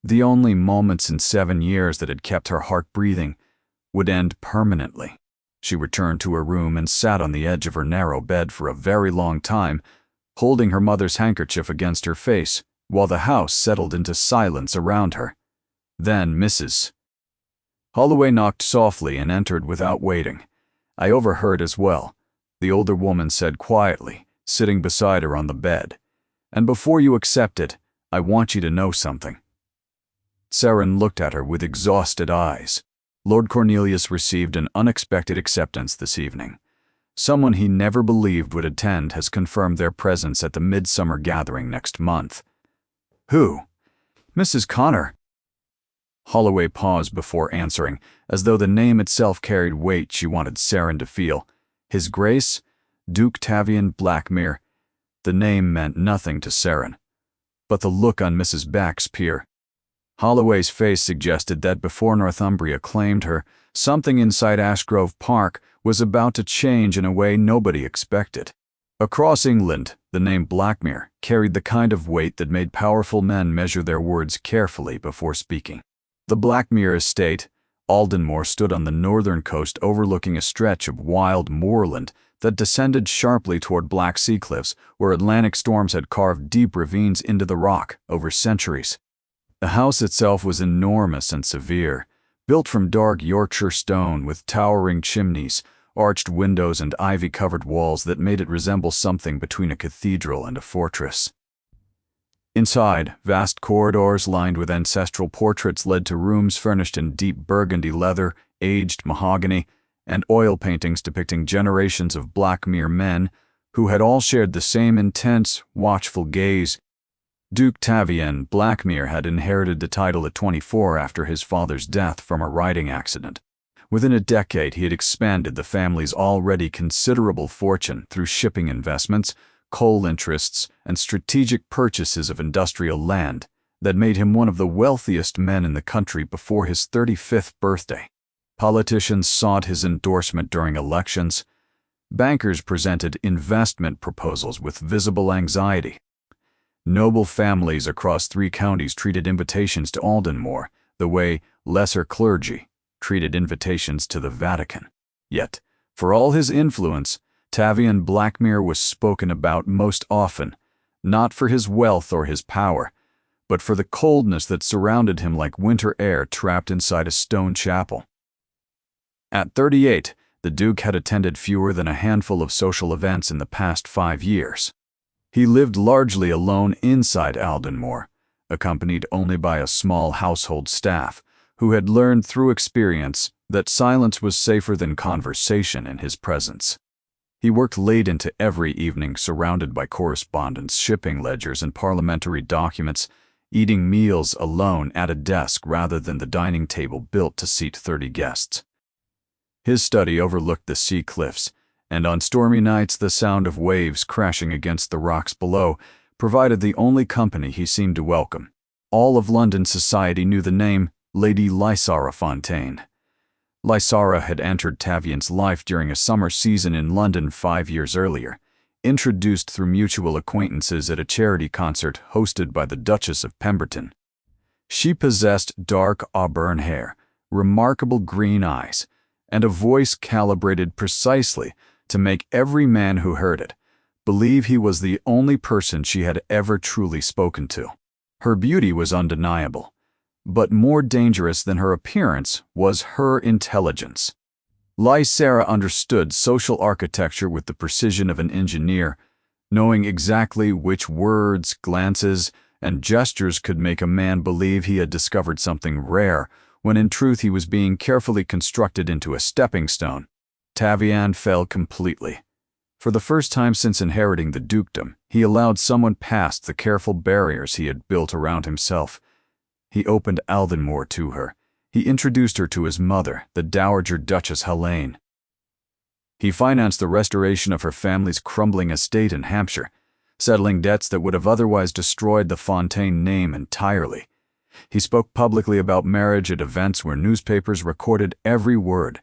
the only moments in 7 years that had kept her heart breathing, would end permanently. She returned to her room and sat on the edge of her narrow bed for a very long time, holding her mother's handkerchief against her face, while the house settled into silence around her. Then Mrs. Holloway knocked softly and entered without waiting. "I overheard as well," the older woman said quietly, sitting beside her on the bed. "And before you accept it, I want you to know something." Seren looked at her with exhausted eyes. Lord Cornelius received an unexpected acceptance this evening. someone he never believed would attend, has confirmed their presence at the midsummer gathering next month. Who? Mrs. Connor. Holloway paused before answering, as though the name itself carried weight she wanted Saren to feel. His Grace, Duke Tavian Blackmere. The name meant nothing to Saren. But the look on Mrs. Back's peer. Holloway's face suggested that before Northumbria claimed her, something inside Ashgrove Park was about to change in a way nobody expected. Across England, the name Blackmere carried the kind of weight that made powerful men measure their words carefully before speaking. The Blackmere estate, Aldenmore, stood on the northern coast overlooking a stretch of wild moorland that descended sharply toward Black Sea cliffs where Atlantic storms had carved deep ravines into the rock over centuries. The house itself was enormous and severe, built from dark Yorkshire stone with towering chimneys, arched windows and ivy-covered walls that made it resemble something between a cathedral and a fortress. Inside, vast corridors lined with ancestral portraits led to rooms furnished in deep burgundy leather, aged mahogany, and oil paintings depicting generations of Blackmere men who had all shared the same intense, watchful gaze. Duke Tavian Blackmere had inherited the title at 24 after his father's death from a riding accident. Within a decade, he had expanded the family's already considerable fortune through shipping investments, coal interests, and strategic purchases of industrial land that made him one of the wealthiest men in the country before his 35th birthday. Politicians sought his endorsement during elections. Bankers presented investment proposals with visible anxiety. Noble families across 3 counties treated invitations to Aldenmore the way lesser clergy treated invitations to the Vatican. Yet, for all his influence, Tavian Blackmere was spoken about most often, not for his wealth or his power, but for the coldness that surrounded him like winter air trapped inside a stone chapel. At 38, the Duke had attended fewer than a handful of social events in the past 5 years. He lived largely alone inside Aldenmore, accompanied only by a small household staff, who had learned through experience that silence was safer than conversation in his presence. He worked late into every evening, surrounded by correspondence, shipping ledgers, and parliamentary documents, eating meals alone at a desk rather than the dining table built to seat 30 guests. His study overlooked the sea cliffs, and on stormy nights the sound of waves crashing against the rocks below provided the only company he seemed to welcome. All of London society knew the name Lady Lysara Fontaine. Lysara had entered Tavian's life during a summer season in London 5 years earlier, introduced through mutual acquaintances at a charity concert hosted by the Duchess of Pemberton. She possessed dark auburn hair, remarkable green eyes, and a voice calibrated precisely to make every man who heard it believe he was the only person she had ever truly spoken to. Her beauty was undeniable, but more dangerous than her appearance was her intelligence. Lysara understood social architecture with the precision of an engineer, knowing exactly which words, glances, and gestures could make a man believe he had discovered something rare, when in truth he was being carefully constructed into a stepping stone. Tavian fell completely. For the first time since inheriting the dukedom, he allowed someone past the careful barriers he had built around himself. He opened Aldenmore to her. He introduced her to his mother, the Dowager Duchess Helene. He financed the restoration of her family's crumbling estate in Hampshire, settling debts that would have otherwise destroyed the Fontaine name entirely. He spoke publicly about marriage at events where newspapers recorded every word.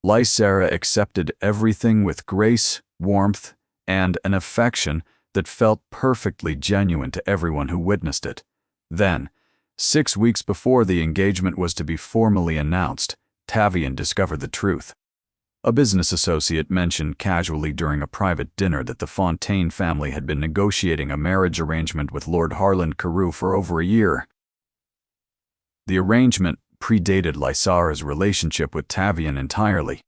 Lysara accepted everything with grace, warmth, and an affection that felt perfectly genuine to everyone who witnessed it. Then, 6 weeks before the engagement was to be formally announced, Tavian discovered the truth. A business associate mentioned casually during a private dinner that the Fontaine family had been negotiating a marriage arrangement with Lord Harland Carew for over a year. The arrangement predated Lysara's relationship with Tavian entirely.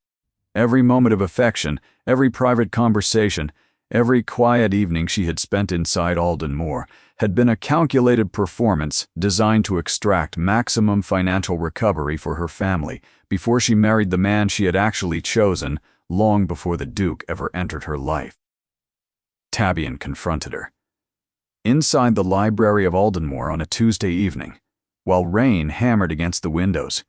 Every moment of affection, every private conversation, every quiet evening she had spent inside Aldenmore had been a calculated performance designed to extract maximum financial recovery for her family before she married the man she had actually chosen, long before the Duke ever entered her life. Tavian confronted her. Inside the library of Aldenmore on a Tuesday evening, while rain hammered against the windows,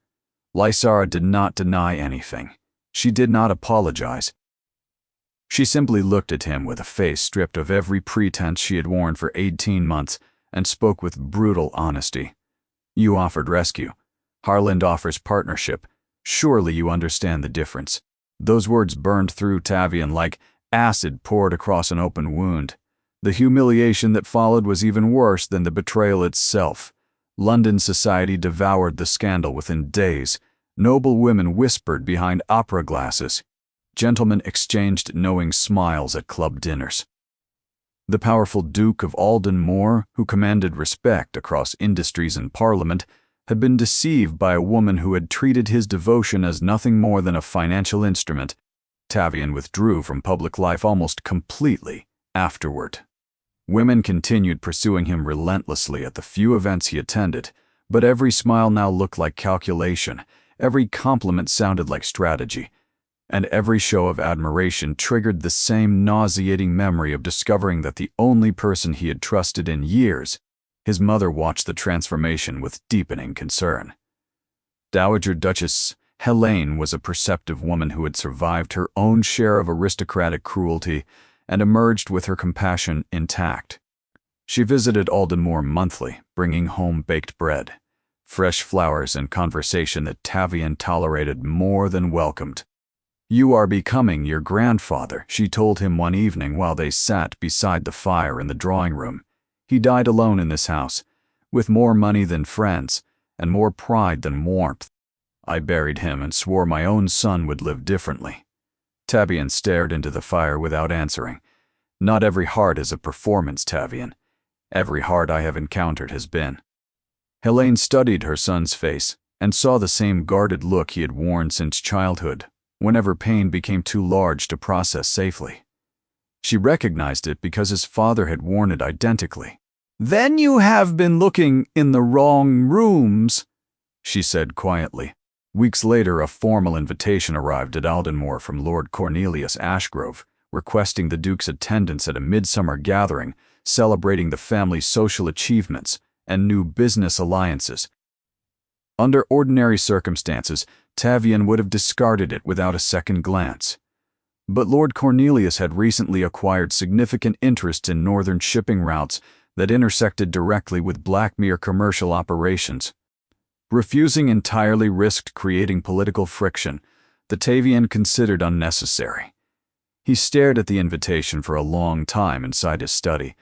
Lysara did not deny anything. She did not apologize. She simply looked at him with a face stripped of every pretense she had worn for 18 months and spoke with brutal honesty. "You offered rescue. Harland offers partnership. Surely you understand the difference." Those words burned through Tavian like acid poured across an open wound. The humiliation that followed was even worse than the betrayal itself. London society devoured the scandal within days. Noble women whispered behind opera glasses. Gentlemen exchanged knowing smiles at club dinners. The powerful Duke of Aldenmore, who commanded respect across industries and Parliament, had been deceived by a woman who had treated his devotion as nothing more than a financial instrument. Tavian withdrew from public life almost completely afterward. Women continued pursuing him relentlessly at the few events he attended, but every smile now looked like calculation, every compliment sounded like strategy, and every show of admiration triggered the same nauseating memory of discovering that the only person he had trusted in years, his mother, watched the transformation with deepening concern. Dowager Duchess Helene was a perceptive woman who had survived her own share of aristocratic cruelty and emerged with her compassion intact. She visited Aldenmore monthly, bringing home baked bread, fresh flowers, and conversation that Tavian tolerated more than welcomed. "You are becoming your grandfather," she told him one evening while they sat beside the fire in the drawing room. "He died alone in this house, with more money than friends, and more pride than warmth. I buried him and swore my own son would live differently." Tavian stared into the fire without answering. "Not every heart is a performance, Tavian. Every heart I have encountered has been." Helene studied her son's face and saw the same guarded look he had worn since childhood, whenever pain became too large to process safely. She recognized it because his father had worn it identically. "Then you have been looking in the wrong rooms," she said quietly. Weeks later, a formal invitation arrived at Aldenmore from Lord Cornelius Ashgrove, requesting the Duke's attendance at a midsummer gathering celebrating the family's social achievements and new business alliances. Under ordinary circumstances, Tavian would have discarded it without a second glance. But Lord Cornelius had recently acquired significant interests in northern shipping routes that intersected directly with Blackmere commercial operations. Refusing entirely risked creating political friction that Tavian considered unnecessary. He stared at the invitation for a long time inside his study,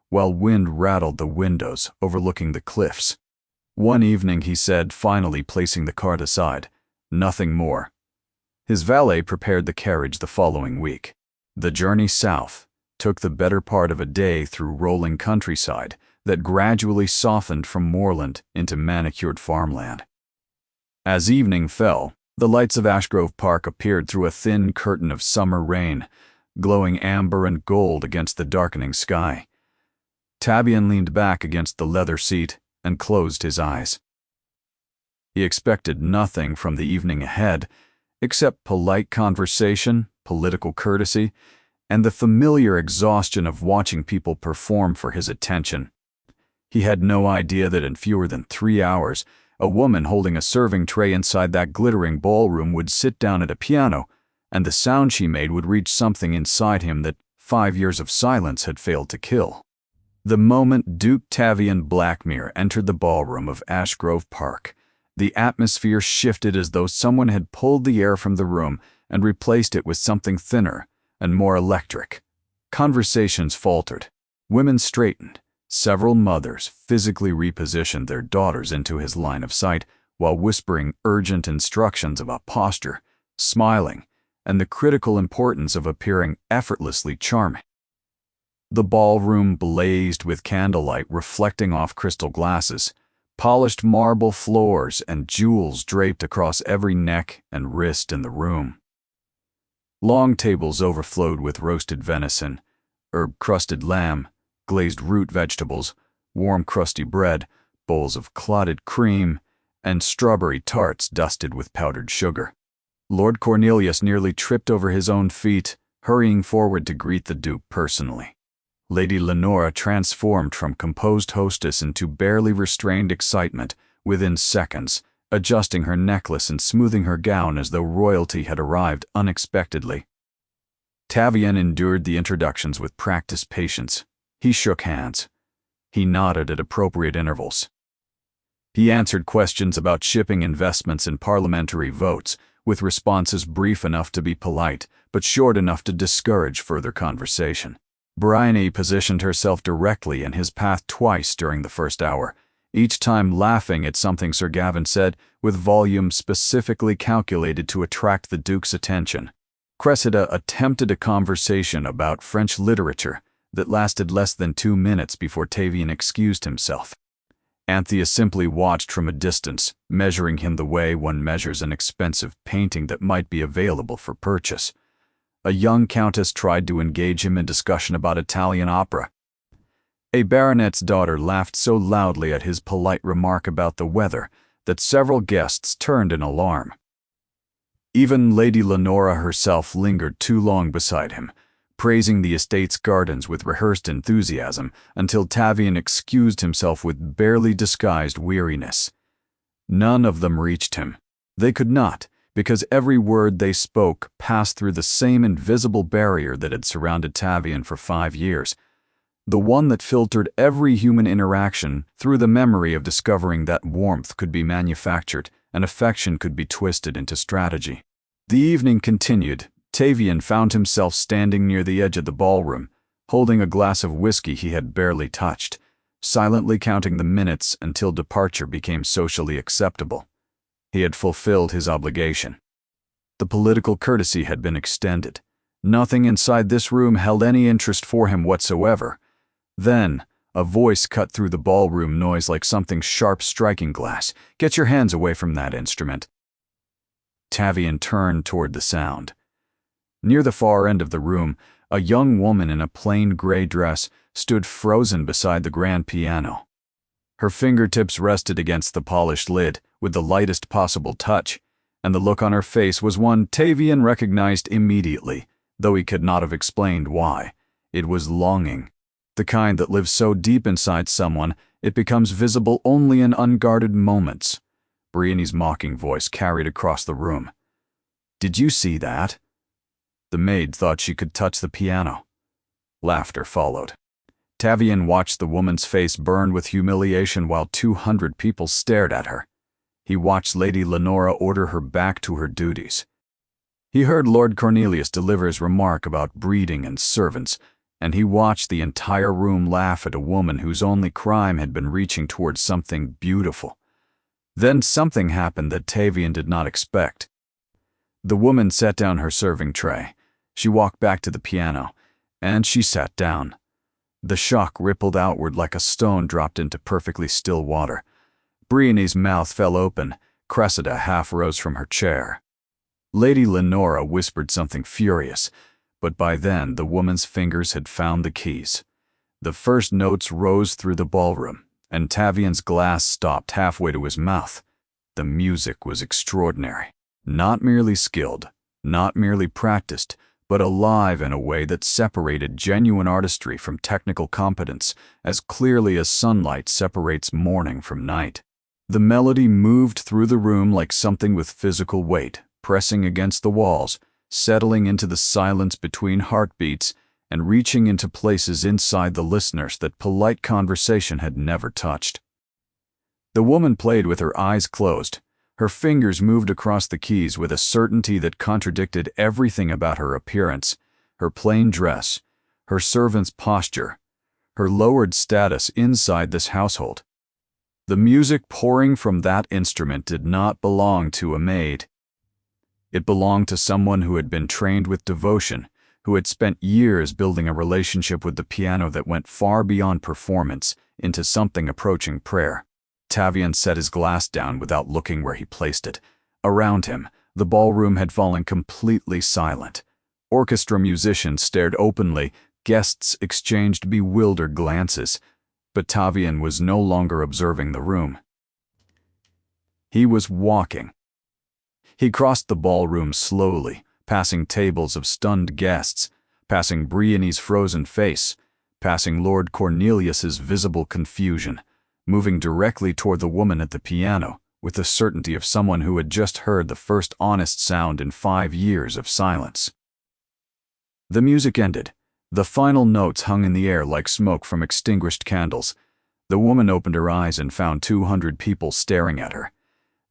while wind rattled the windows overlooking the cliffs. One evening he said, finally placing the card aside, "Nothing more." His valet prepared the carriage the following week. The journey south took the better part of a day through rolling countryside that gradually softened from moorland into manicured farmland. As evening fell, the lights of Ashgrove Park appeared through a thin curtain of summer rain, glowing amber and gold against the darkening sky. Tavian leaned back against the leather seat and closed his eyes. He expected nothing from the evening ahead, except polite conversation, political courtesy, and the familiar exhaustion of watching people perform for his attention. He had no idea that in fewer than 3 hours, a woman holding a serving tray inside that glittering ballroom would sit down at a piano, and the sound she made would reach something inside him that 5 years of silence had failed to kill. The moment Duke Tavian Blackmere entered the ballroom of Ashgrove Park, the atmosphere shifted as though someone had pulled the air from the room and replaced it with something thinner and more electric. Conversations faltered. Women straightened. Several mothers physically repositioned their daughters into his line of sight while whispering urgent instructions about posture, smiling, and the critical importance of appearing effortlessly charming. The ballroom blazed with candlelight reflecting off crystal glasses, polished marble floors, and jewels draped across every neck and wrist in the room. Long tables overflowed with roasted venison, herb-crusted lamb, glazed root vegetables, warm crusty bread, bowls of clotted cream, and strawberry tarts dusted with powdered sugar. Lord Cornelius nearly tripped over his own feet, hurrying forward to greet the Duke personally. Lady Lenora transformed from composed hostess into barely restrained excitement within seconds, adjusting her necklace and smoothing her gown as though royalty had arrived unexpectedly. Tavian endured the introductions with practiced patience. He shook hands. He nodded at appropriate intervals. He answered questions about shipping investments and parliamentary votes, with responses brief enough to be polite, but short enough to discourage further conversation. Bryony positioned herself directly in his path twice during the first hour, each time laughing at something Sir Gavin said with volume specifically calculated to attract the Duke's attention. Cressida attempted a conversation about French literature that lasted less than 2 minutes before Tavian excused himself. Anthea simply watched from a distance, measuring him the way one measures an expensive painting that might be available for purchase. A young countess tried to engage him in discussion about Italian opera. A baronet's daughter laughed so loudly at his polite remark about the weather that several guests turned in alarm. Even Lady Lenora herself lingered too long beside him, praising the estate's gardens with rehearsed enthusiasm until Tavian excused himself with barely disguised weariness. None of them reached him. They could not, because every word they spoke passed through the same invisible barrier that had surrounded Tavian for 5 years, the one that filtered every human interaction through the memory of discovering that warmth could be manufactured and affection could be twisted into strategy. The evening continued. Tavian found himself standing near the edge of the ballroom, holding a glass of whiskey he had barely touched, silently counting the minutes until departure became socially acceptable. He had fulfilled his obligation. The political courtesy had been extended. Nothing inside this room held any interest for him whatsoever. Then, a voice cut through the ballroom noise like something sharp striking glass. "Get your hands away from that instrument." Tavian turned toward the sound. Near the far end of the room, a young woman in a plain gray dress stood frozen beside the grand piano. Her fingertips rested against the polished lid with the lightest possible touch, and the look on her face was one Tavian recognized immediately, though he could not have explained why. It was longing, the kind that lives so deep inside someone it becomes visible only in unguarded moments. Brienne's mocking voice carried across the room. "Did you see that?" The maid thought she could touch the piano. Laughter followed. Tavian watched the woman's face burn with humiliation while 200 people stared at her. He watched Lady Lenora order her back to her duties. He heard Lord Cornelius deliver his remark about breeding and servants, and he watched the entire room laugh at a woman whose only crime had been reaching towards something beautiful. Then something happened that Tavian did not expect. The woman set down her serving tray. She walked back to the piano, and she sat down. The shock rippled outward like a stone dropped into perfectly still water. Brienne's mouth fell open. Cressida half rose from her chair. Lady Lenora whispered something furious, but by then the woman's fingers had found the keys. The first notes rose through the ballroom, and Tavian's glass stopped halfway to his mouth. The music was extraordinary. Not merely skilled, not merely practiced, but alive in a way that separated genuine artistry from technical competence as clearly as sunlight separates morning from night. The melody moved through the room like something with physical weight, pressing against the walls, settling into the silence between heartbeats, and reaching into places inside the listeners that polite conversation had never touched. The woman played with her eyes closed. Her fingers moved across the keys with a certainty that contradicted everything about her appearance, her plain dress, her servant's posture, her lowered status inside this household. The music pouring from that instrument did not belong to a maid. It belonged to someone who had been trained with devotion, who had spent years building a relationship with the piano that went far beyond performance into something approaching prayer. Tavian set his glass down without looking where he placed it. Around him, the ballroom had fallen completely silent. Orchestra musicians stared openly, guests exchanged bewildered glances, but Tavian was no longer observing the room. He was walking. He crossed the ballroom slowly, passing tables of stunned guests, passing Briony's frozen face, passing Lord Cornelius's visible confusion, moving directly toward the woman at the piano, with the certainty of someone who had just heard the first honest sound in 5 years of silence. The music ended. The final notes hung in the air like smoke from extinguished candles. The woman opened her eyes and found 200 people staring at her.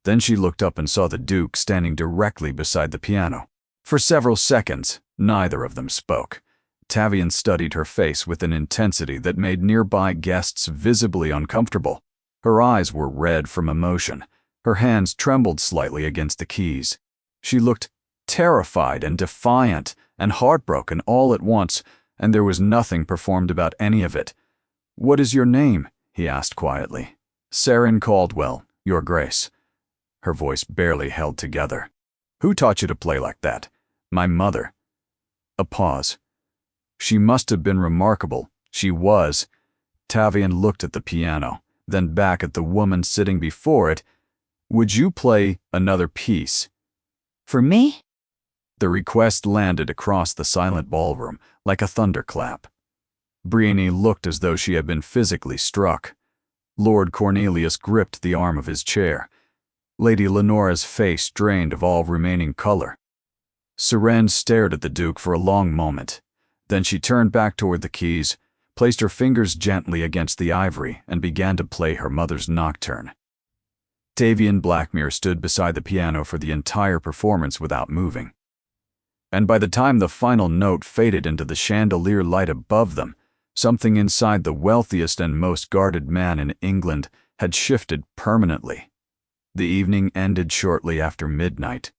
Then she looked up and saw the Duke standing directly beside the piano. For several seconds, neither of them spoke. Tavian studied her face with an intensity that made nearby guests visibly uncomfortable. Her eyes were red from emotion. Her hands trembled slightly against the keys. She looked terrified and defiant and heartbroken all at once, and there was nothing performed about any of it. "What is your name?" he asked quietly. "Saren Caldwell, Your Grace." Her voice barely held together. "Who taught you to play like that?" "My mother." A pause. She must have been remarkable. She was. Tavian looked at the piano, then back at the woman sitting before it. "Would you play another piece?" "For me?" The request landed across the silent ballroom like a thunderclap. Briony looked as though she had been physically struck. Lord Cornelius gripped the arm of his chair. Lady Lenora's face drained of all remaining color. Saren stared at the Duke for a long moment. Then she turned back toward the keys, placed her fingers gently against the ivory, and began to play her mother's nocturne. Tavian Blackmere stood beside the piano for the entire performance without moving. And by the time the final note faded into the chandelier light above them, something inside the wealthiest and most guarded man in England had shifted permanently. The evening ended shortly after midnight.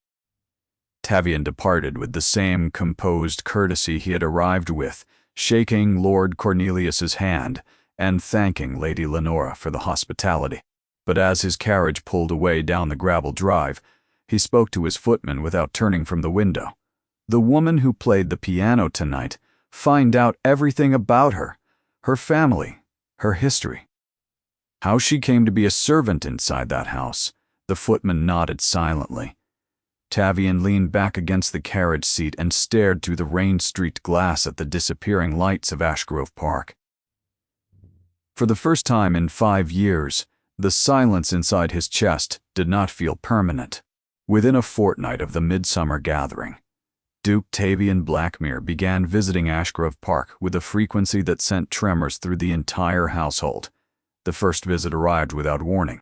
Tavian departed with the same composed courtesy he had arrived with, shaking Lord Cornelius's hand and thanking Lady Lenora for the hospitality. But as his carriage pulled away down the gravel drive, he spoke to his footman without turning from the window. "The woman who played the piano tonight, find out everything about her, her family, her history." How she came to be a servant inside that house, the footman nodded silently. Tavian leaned back against the carriage seat and stared through the rain-streaked glass at the disappearing lights of Ashgrove Park. For the first time in 5 years, the silence inside his chest did not feel permanent. Within a fortnight of the midsummer gathering, Duke Tavian Blackmere began visiting Ashgrove Park with a frequency that sent tremors through the entire household. The first visit arrived without warning.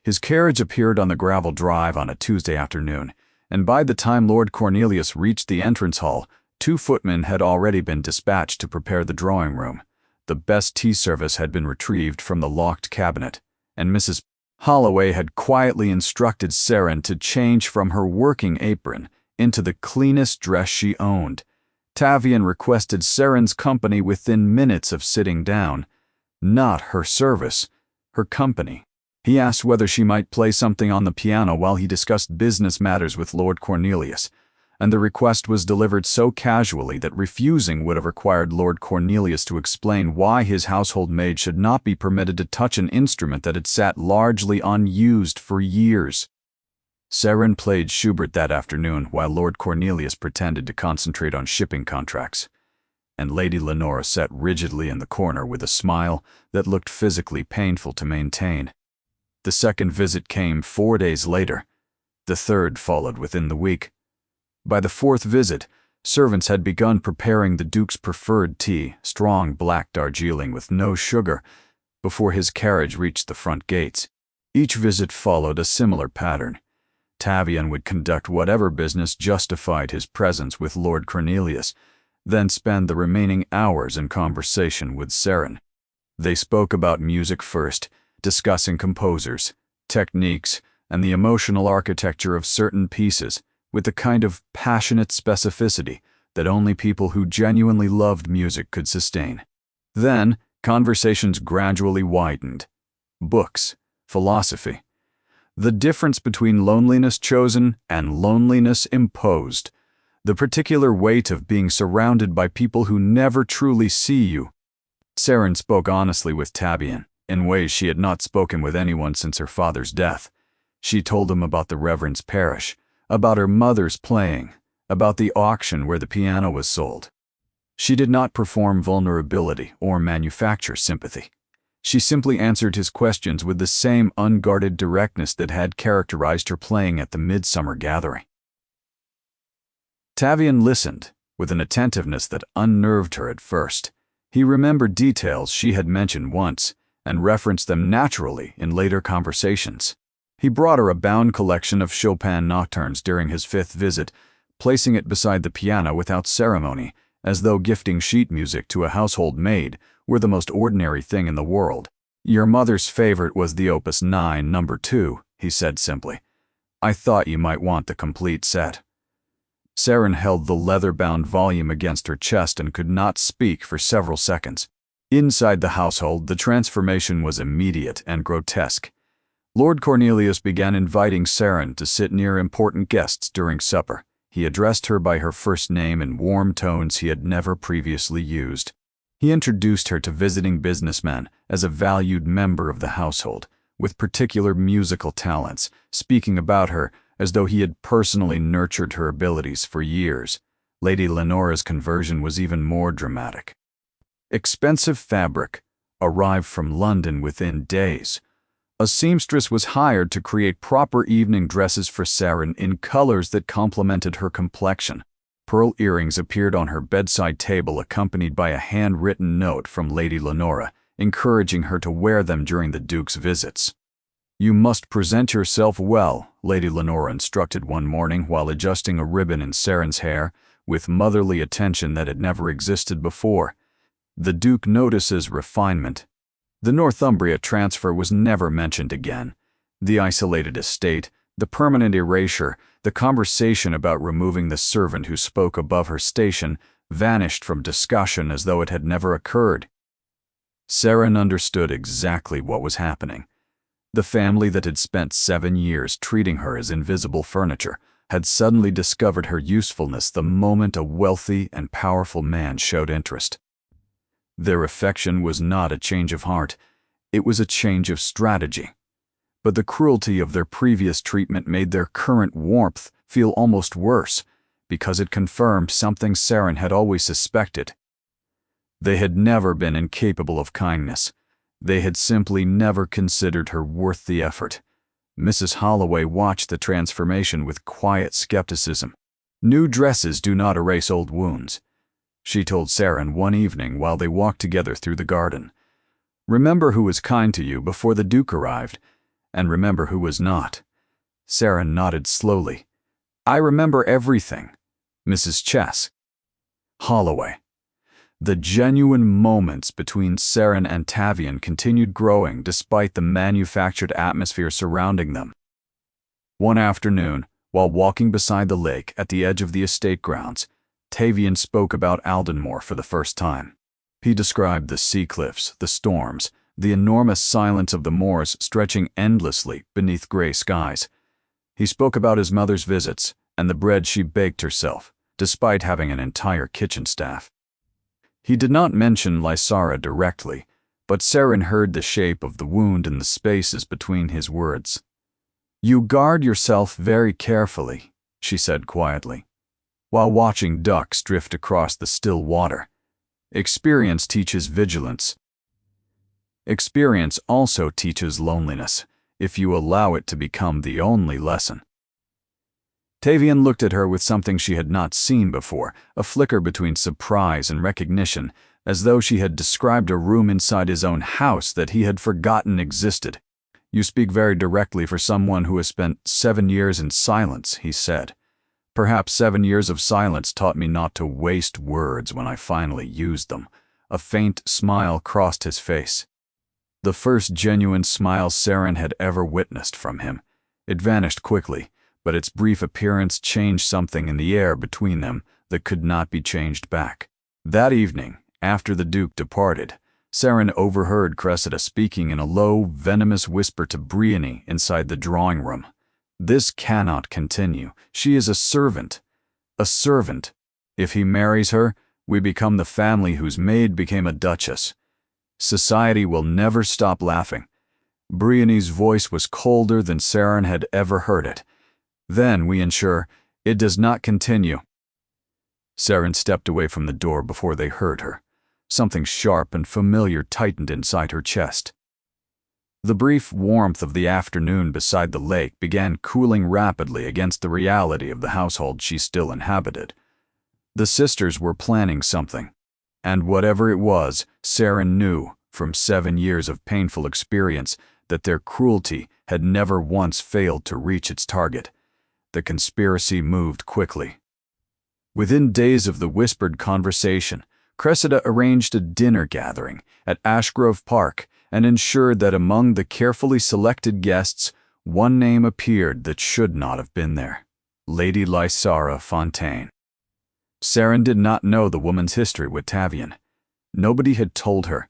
His carriage appeared on the gravel drive on a Tuesday afternoon, and by the time Lord Cornelius reached the entrance hall, 2 footmen had already been dispatched to prepare the drawing room. The best tea service had been retrieved from the locked cabinet, and Mrs. Holloway had quietly instructed Saren to change from her working apron into the cleanest dress she owned. Tavian requested Saren's company within minutes of sitting down. Not her service, her company. He asked whether she might play something on the piano while he discussed business matters with Lord Cornelius, and the request was delivered so casually that refusing would have required Lord Cornelius to explain why his household maid should not be permitted to touch an instrument that had sat largely unused for years. Saren played Schubert that afternoon while Lord Cornelius pretended to concentrate on shipping contracts, and Lady Lenora sat rigidly in the corner with a smile that looked physically painful to maintain. The second visit came 4 days later. The third followed within the week. By the 4th visit, servants had begun preparing the Duke's preferred tea, strong black Darjeeling with no sugar, before his carriage reached the front gates. Each visit followed a similar pattern. Tavian would conduct whatever business justified his presence with Lord Cornelius, then spend the remaining hours in conversation with Saren. They spoke about music first, discussing composers, techniques, and the emotional architecture of certain pieces, with the kind of passionate specificity that only people who genuinely loved music could sustain. Then, conversations gradually widened. Books, philosophy, the difference between loneliness chosen and loneliness imposed, the particular weight of being surrounded by people who never truly see you. Saren spoke honestly with Tavian, in ways she had not spoken with anyone since her father's death. She told him about the Reverend's parish, about her mother's playing, about the auction where the piano was sold. She did not perform vulnerability or manufacture sympathy. She simply answered his questions with the same unguarded directness that had characterized her playing at the midsummer gathering. Tavian listened, with an attentiveness that unnerved her at first. He remembered details she had mentioned once, and referenced them naturally in later conversations. He brought her a bound collection of Chopin nocturnes during his 5th visit, placing it beside the piano without ceremony, as though gifting sheet music to a household maid were the most ordinary thing in the world. "Your mother's favorite was the Opus 9, No. 2, he said simply. "I thought you might want the complete set." Saren held the leather-bound volume against her chest and could not speak for several seconds. Inside the household, the transformation was immediate and grotesque. Lord Cornelius began inviting Saren to sit near important guests during supper. He addressed her by her first name in warm tones he had never previously used. He introduced her to visiting businessmen as a valued member of the household, with particular musical talents, speaking about her as though he had personally nurtured her abilities for years. Lady Lenora's conversion was even more dramatic. Expensive fabric arrived from London within days. A seamstress was hired to create proper evening dresses for Saren in colors that complemented her complexion. Pearl earrings appeared on her bedside table, accompanied by a handwritten note from Lady Lenora, encouraging her to wear them during the Duke's visits. "You must present yourself well," Lady Lenora instructed one morning while adjusting a ribbon in Saren's hair, with motherly attention that had never existed before. The Duke notices refinement. The Northumbria transfer was never mentioned again. The isolated estate, the permanent erasure, the conversation about removing the servant who spoke above her station vanished from discussion as though it had never occurred. Saren understood exactly what was happening. The family that had spent 7 years treating her as invisible furniture had suddenly discovered her usefulness the moment a wealthy and powerful man showed interest. Their affection was not a change of heart, it was a change of strategy. But the cruelty of their previous treatment made their current warmth feel almost worse, because it confirmed something Saren had always suspected. They had never been incapable of kindness. They had simply never considered her worth the effort. Mrs. Holloway watched the transformation with quiet skepticism. "New dresses do not erase old wounds," she told Saren one evening while they walked together through the garden. "Remember who was kind to you before the Duke arrived, and remember who was not." Saren nodded slowly. "I remember everything, Mrs. Chess." Holloway. The genuine moments between Saren and Tavian continued growing despite the manufactured atmosphere surrounding them. One afternoon, while walking beside the lake at the edge of the estate grounds, Tavian spoke about Aldenmore for the first time. He described the sea cliffs, the storms, the enormous silence of the moors stretching endlessly beneath gray skies. He spoke about his mother's visits and the bread she baked herself, despite having an entire kitchen staff. He did not mention Lysara directly, but Saren heard the shape of the wound in the spaces between his words. "You guard yourself very carefully," she said quietly, while watching ducks drift across the still water. "Experience teaches vigilance. Experience also teaches loneliness, if you allow it to become the only lesson." Tavian looked at her with something she had not seen before, a flicker between surprise and recognition, as though she had described a room inside his own house that he had forgotten existed. "You speak very directly for someone who has spent 7 years in silence," he said. "Perhaps 7 years of silence taught me not to waste words when I finally used them." A faint smile crossed his face. The first genuine smile Saren had ever witnessed from him. It vanished quickly, but its brief appearance changed something in the air between them that could not be changed back. That evening, after the Duke departed, Saren overheard Cressida speaking in a low, venomous whisper to Briony inside the drawing room. "This cannot continue. She is a servant. A servant. If he marries her, we become the family whose maid became a duchess. Society will never stop laughing." Briony's voice was colder than Saren had ever heard it. Then we ensure it does not continue." Saren stepped away from the door before they heard her. Something sharp and familiar tightened inside her chest. The brief warmth of the afternoon beside the lake began cooling rapidly against the reality of the household she still inhabited. The sisters were planning something, and whatever it was, Saren knew, from 7 years of painful experience, that their cruelty had never once failed to reach its target. The conspiracy moved quickly. Within days of the whispered conversation, Cressida arranged a dinner gathering at Ashgrove Park and ensured that among the carefully selected guests, one name appeared that should not have been there: Lady Lysara Fontaine. Saren did not know the woman's history with Tavian. Nobody had told her,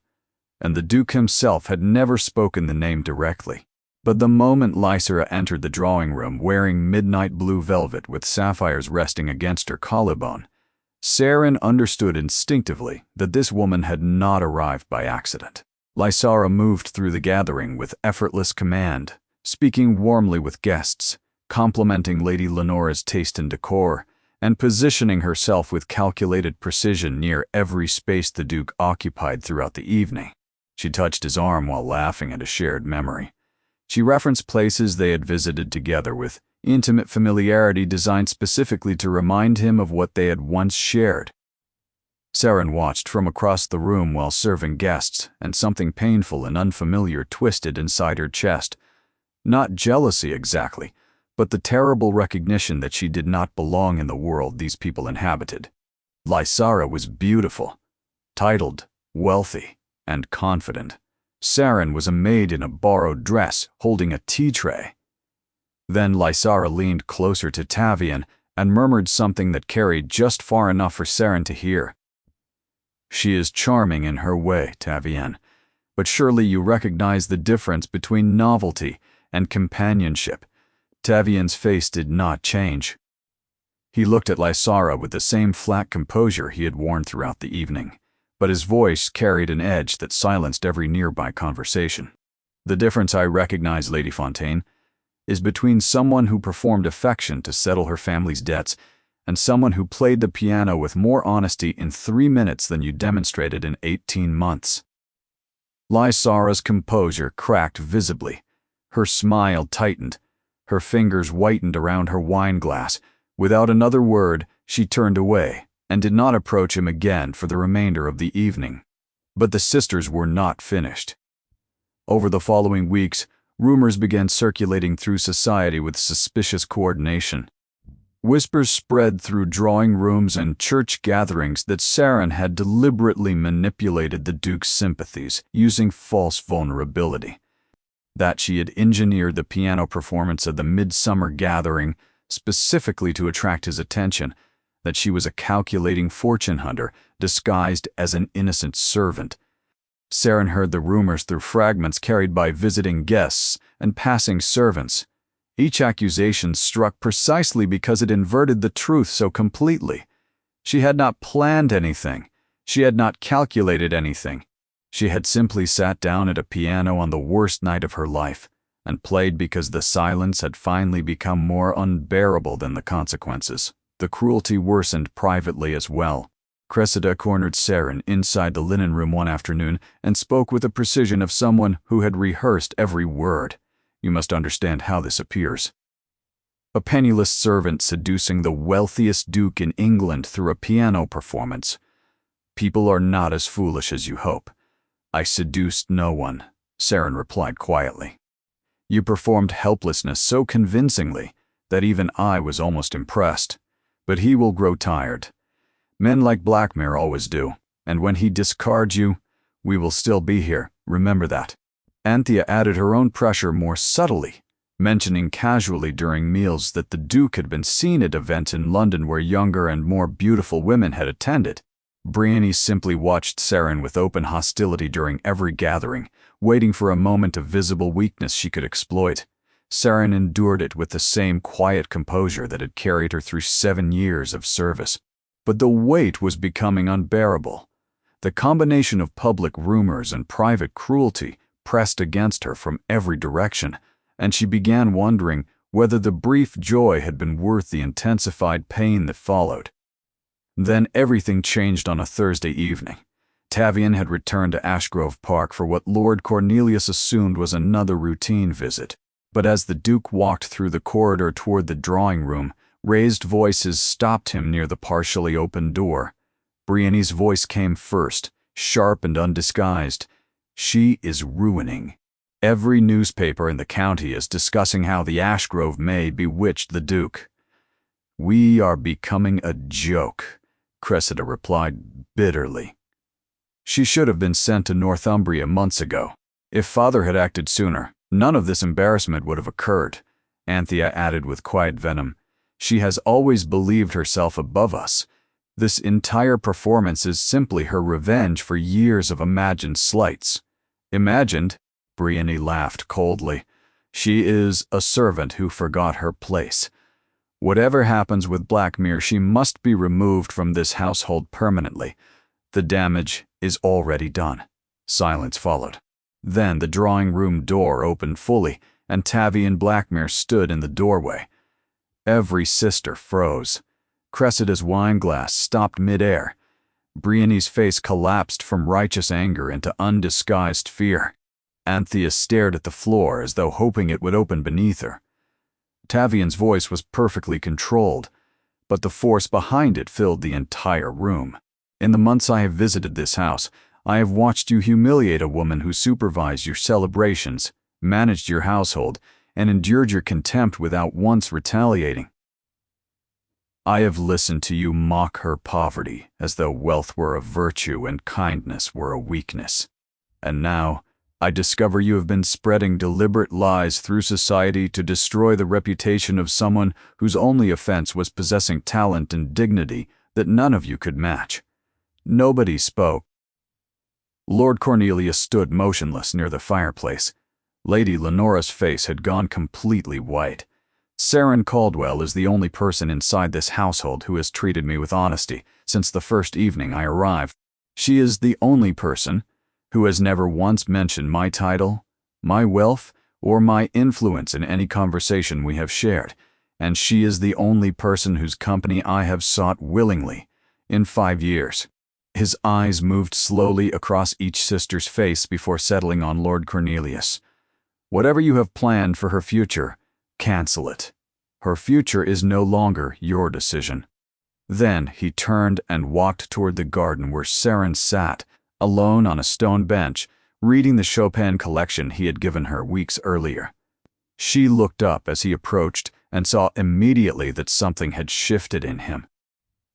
and the Duke himself had never spoken the name directly. But the moment Lysara entered the drawing room wearing midnight blue velvet with sapphires resting against her collarbone, Saren understood instinctively that this woman had not arrived by accident. Lysara moved through the gathering with effortless command, speaking warmly with guests, complimenting Lady Lenora's taste and decor, and positioning herself with calculated precision near every space the Duke occupied throughout the evening. She touched his arm while laughing at a shared memory. She referenced places they had visited together with intimate familiarity designed specifically to remind him of what they had once shared. Saren watched from across the room while serving guests, and something painful and unfamiliar twisted inside her chest. Not jealousy exactly, but the terrible recognition that she did not belong in the world these people inhabited. Lysara was beautiful, titled, wealthy, and confident. Saren was a maid in a borrowed dress, holding a tea tray. Then Lysara leaned closer to Tavian and murmured something that carried just far enough for Saren to hear. "She is charming in her way, Tavian, but surely you recognize the difference between novelty and companionship." Tavian's face did not change. He looked at Lysara with the same flat composure he had worn throughout the evening, but his voice carried an edge that silenced every nearby conversation. "The difference I recognize, Lady Fontaine, is between someone who performed affection to settle her family's debts and someone who played the piano with more honesty in 3 minutes than you demonstrated in 18 months. Lysara's composure cracked visibly. Her smile tightened. Her fingers whitened around her wine glass. Without another word, she turned away and did not approach him again for the remainder of the evening. But the sisters were not finished. Over the following weeks, rumors began circulating through society with suspicious coordination. Whispers spread through drawing rooms and church gatherings that Saren had deliberately manipulated the Duke's sympathies using false vulnerability. That she had engineered the piano performance of the midsummer gathering specifically to attract his attention, that she was a calculating fortune hunter disguised as an innocent servant. Saren heard the rumors through fragments carried by visiting guests and passing servants. Each accusation struck precisely because it inverted the truth so completely. She had not planned anything. She had not calculated anything. She had simply sat down at a piano on the worst night of her life and played because the silence had finally become more unbearable than the consequences. The cruelty worsened privately as well. Cressida cornered Saren inside the linen room one afternoon and spoke with the precision of someone who had rehearsed every word. You must understand how this appears. A penniless servant seducing the wealthiest duke in England through a piano performance. People are not as foolish as you hope. I seduced no one, Saren replied quietly. You performed helplessness so convincingly that even I was almost impressed. But he will grow tired. Men like Blackmare always do, and when he discards you, we will still be here, remember that. Anthea added her own pressure more subtly, mentioning casually during meals that the Duke had been seen at events in London where younger and more beautiful women had attended. Brienne simply watched Saren with open hostility during every gathering, waiting for a moment of visible weakness she could exploit. Saren endured it with the same quiet composure that had carried her through 7 years of service. But the weight was becoming unbearable. The combination of public rumors and private cruelty pressed against her from every direction, and she began wondering whether the brief joy had been worth the intensified pain that followed. Then everything changed on a Thursday evening. Tavian had returned to Ashgrove Park for what Lord Cornelius assumed was another routine visit. But as the Duke walked through the corridor toward the drawing room, raised voices stopped him near the partially open door. Brienne's voice came first, sharp and undisguised. "She is ruining. Every newspaper in the county is discussing how the Ashgrove Maid bewitched the Duke." "We are becoming a joke," Cressida replied bitterly. "She should have been sent to Northumbria months ago. If Father had acted sooner, none of this embarrassment would have occurred," Anthea added with quiet venom. "She has always believed herself above us. This entire performance is simply her revenge for years of imagined slights." "Imagined?" Brienne laughed coldly. "She is a servant who forgot her place. Whatever happens with Blackmere, she must be removed from this household permanently. The damage is already done." Silence followed. Then the drawing room door opened fully, and Tavian Blackmere stood in the doorway. Every sister froze. Cressida's wineglass stopped midair. Brienne's face collapsed from righteous anger into undisguised fear. Anthea stared at the floor as though hoping it would open beneath her. Tavian's voice was perfectly controlled, but the force behind it filled the entire room. "In the months I have visited this house, I have watched you humiliate a woman who supervised your celebrations, managed your household, and endured your contempt without once retaliating. I have listened to you mock her poverty as though wealth were a virtue and kindness were a weakness. And now, I discover you have been spreading deliberate lies through society to destroy the reputation of someone whose only offense was possessing talent and dignity that none of you could match." Nobody spoke. Lord Cornelius stood motionless near the fireplace. Lady Lenora's face had gone completely white. "Saren Caldwell is the only person inside this household who has treated me with honesty since the first evening I arrived. She is the only person who has never once mentioned my title, my wealth, or my influence in any conversation we have shared, and she is the only person whose company I have sought willingly in 5 years. His eyes moved slowly across each sister's face before settling on Lord Cornelius. "Whatever you have planned for her future, cancel it. Her future is no longer your decision." Then he turned and walked toward the garden where Saren sat, alone on a stone bench, reading the Chopin collection he had given her weeks earlier. She looked up as he approached and saw immediately that something had shifted in him.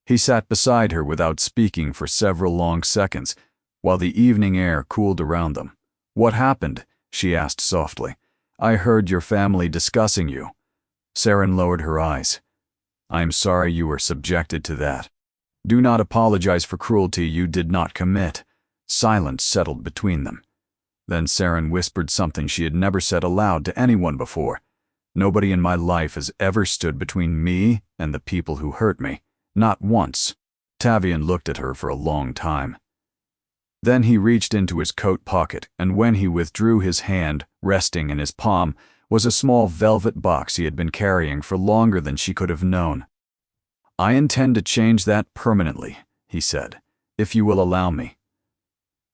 He sat beside her without speaking for several long seconds, while the evening air cooled around them. "What happened?" she asked softly. "I heard your family discussing you." Saren lowered her eyes. "I am sorry you were subjected to that. Do not apologize for cruelty you did not commit." Silence settled between them. Then Saren whispered something she had never said aloud to anyone before. "Nobody in my life has ever stood between me and the people who hurt me. Not once." Tavian looked at her for a long time. Then he reached into his coat pocket, and when he withdrew his hand, resting in his palm, was a small velvet box he had been carrying for longer than she could have known. "I intend to change that permanently," he said, "if you will allow me."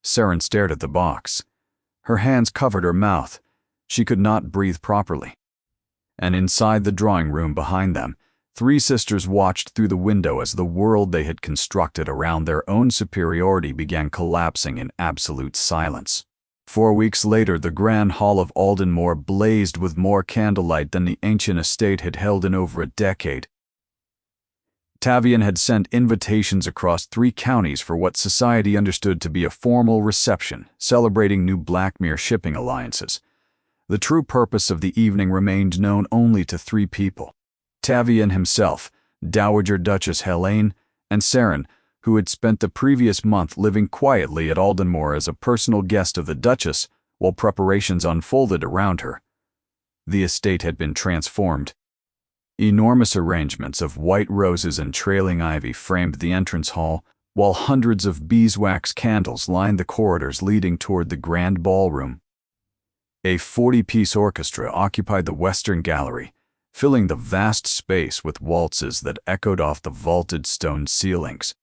Saren stared at the box. Her hands covered her mouth. She could not breathe properly. And inside the drawing room behind them, 3 sisters watched through the window as the world they had constructed around their own superiority began collapsing in absolute silence. 4 weeks later, the Grand Hall of Aldenmore blazed with more candlelight than the ancient estate had held in over a decade. Tavian had sent invitations across 3 counties for what society understood to be a formal reception celebrating new Blackmere shipping alliances. The true purpose of the evening remained known only to 3 people: Tavian himself, Dowager Duchess Helene, and Saren, who had spent the previous month living quietly at Aldenmore as a personal guest of the Duchess while preparations unfolded around her. The estate had been transformed. Enormous arrangements of white roses and trailing ivy framed the entrance hall, while hundreds of beeswax candles lined the corridors leading toward the grand ballroom. A 40-piece orchestra occupied the western gallery, filling the vast space with waltzes that echoed off the vaulted stone ceilings.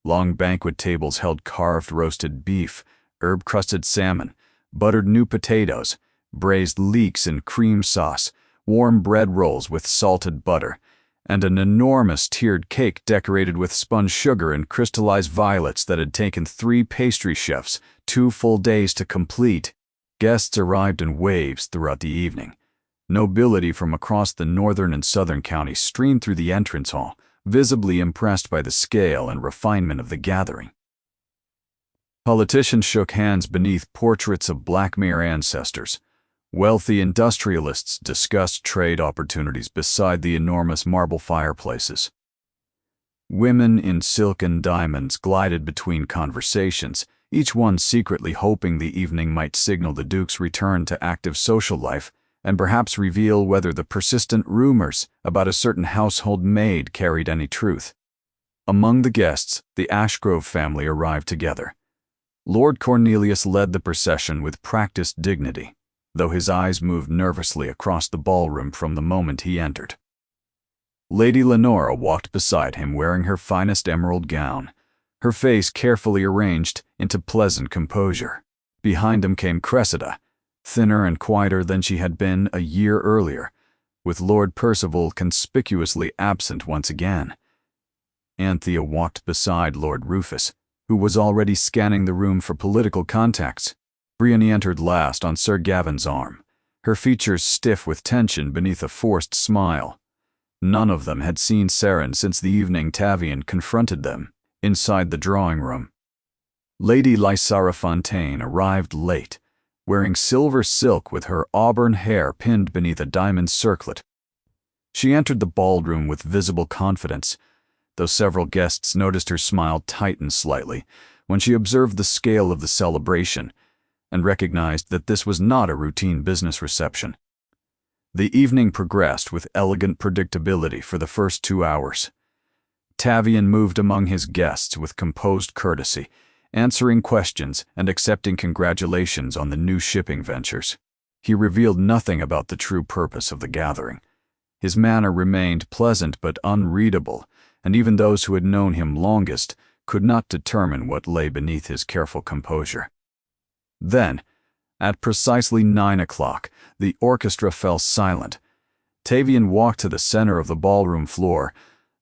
Long banquet tables held carved roasted beef, herb-crusted salmon, buttered new potatoes, braised leeks in cream sauce, warm bread rolls with salted butter, and an enormous tiered cake decorated with spun sugar and crystallized violets that had taken 3 pastry chefs 2 full days to complete. Guests arrived in waves throughout the evening. Nobility from across the northern and southern counties streamed through the entrance hall, visibly impressed by the scale and refinement of the gathering. Politicians shook hands beneath portraits of Blackmere ancestors. Wealthy industrialists discussed trade opportunities beside the enormous marble fireplaces. Women in silk and diamonds glided between conversations, each one secretly hoping the evening might signal the Duke's return to active social life and perhaps reveal whether the persistent rumors about a certain household maid carried any truth. Among the guests, the Ashgrove family arrived together. Lord Cornelius led the procession with practiced dignity, though his eyes moved nervously across the ballroom from the moment he entered. Lady Lenora walked beside him wearing her finest emerald gown, her face carefully arranged into pleasant composure. Behind him came Cressida, thinner and quieter than she had been a year earlier, with Lord Percival conspicuously absent once again. Anthea walked beside Lord Rufus, who was already scanning the room for political contacts. Briony entered last on Sir Gavin's arm, her features stiff with tension beneath a forced smile. None of them had seen Saren since the evening Tavian confronted them inside the drawing room. Lady Lysara Fontaine arrived late, wearing silver silk with her auburn hair pinned beneath a diamond circlet. She entered the ballroom with visible confidence, though several guests noticed her smile tighten slightly when she observed the scale of the celebration and recognized that this was not a routine business reception. The evening progressed with elegant predictability for the first 2 hours. Tavian moved among his guests with composed courtesy, answering questions and accepting congratulations on the new shipping ventures. He revealed nothing about the true purpose of the gathering. His manner remained pleasant but unreadable, and even those who had known him longest could not determine what lay beneath his careful composure. Then, at precisely 9 o'clock, the orchestra fell silent. Tavian walked to the center of the ballroom floor.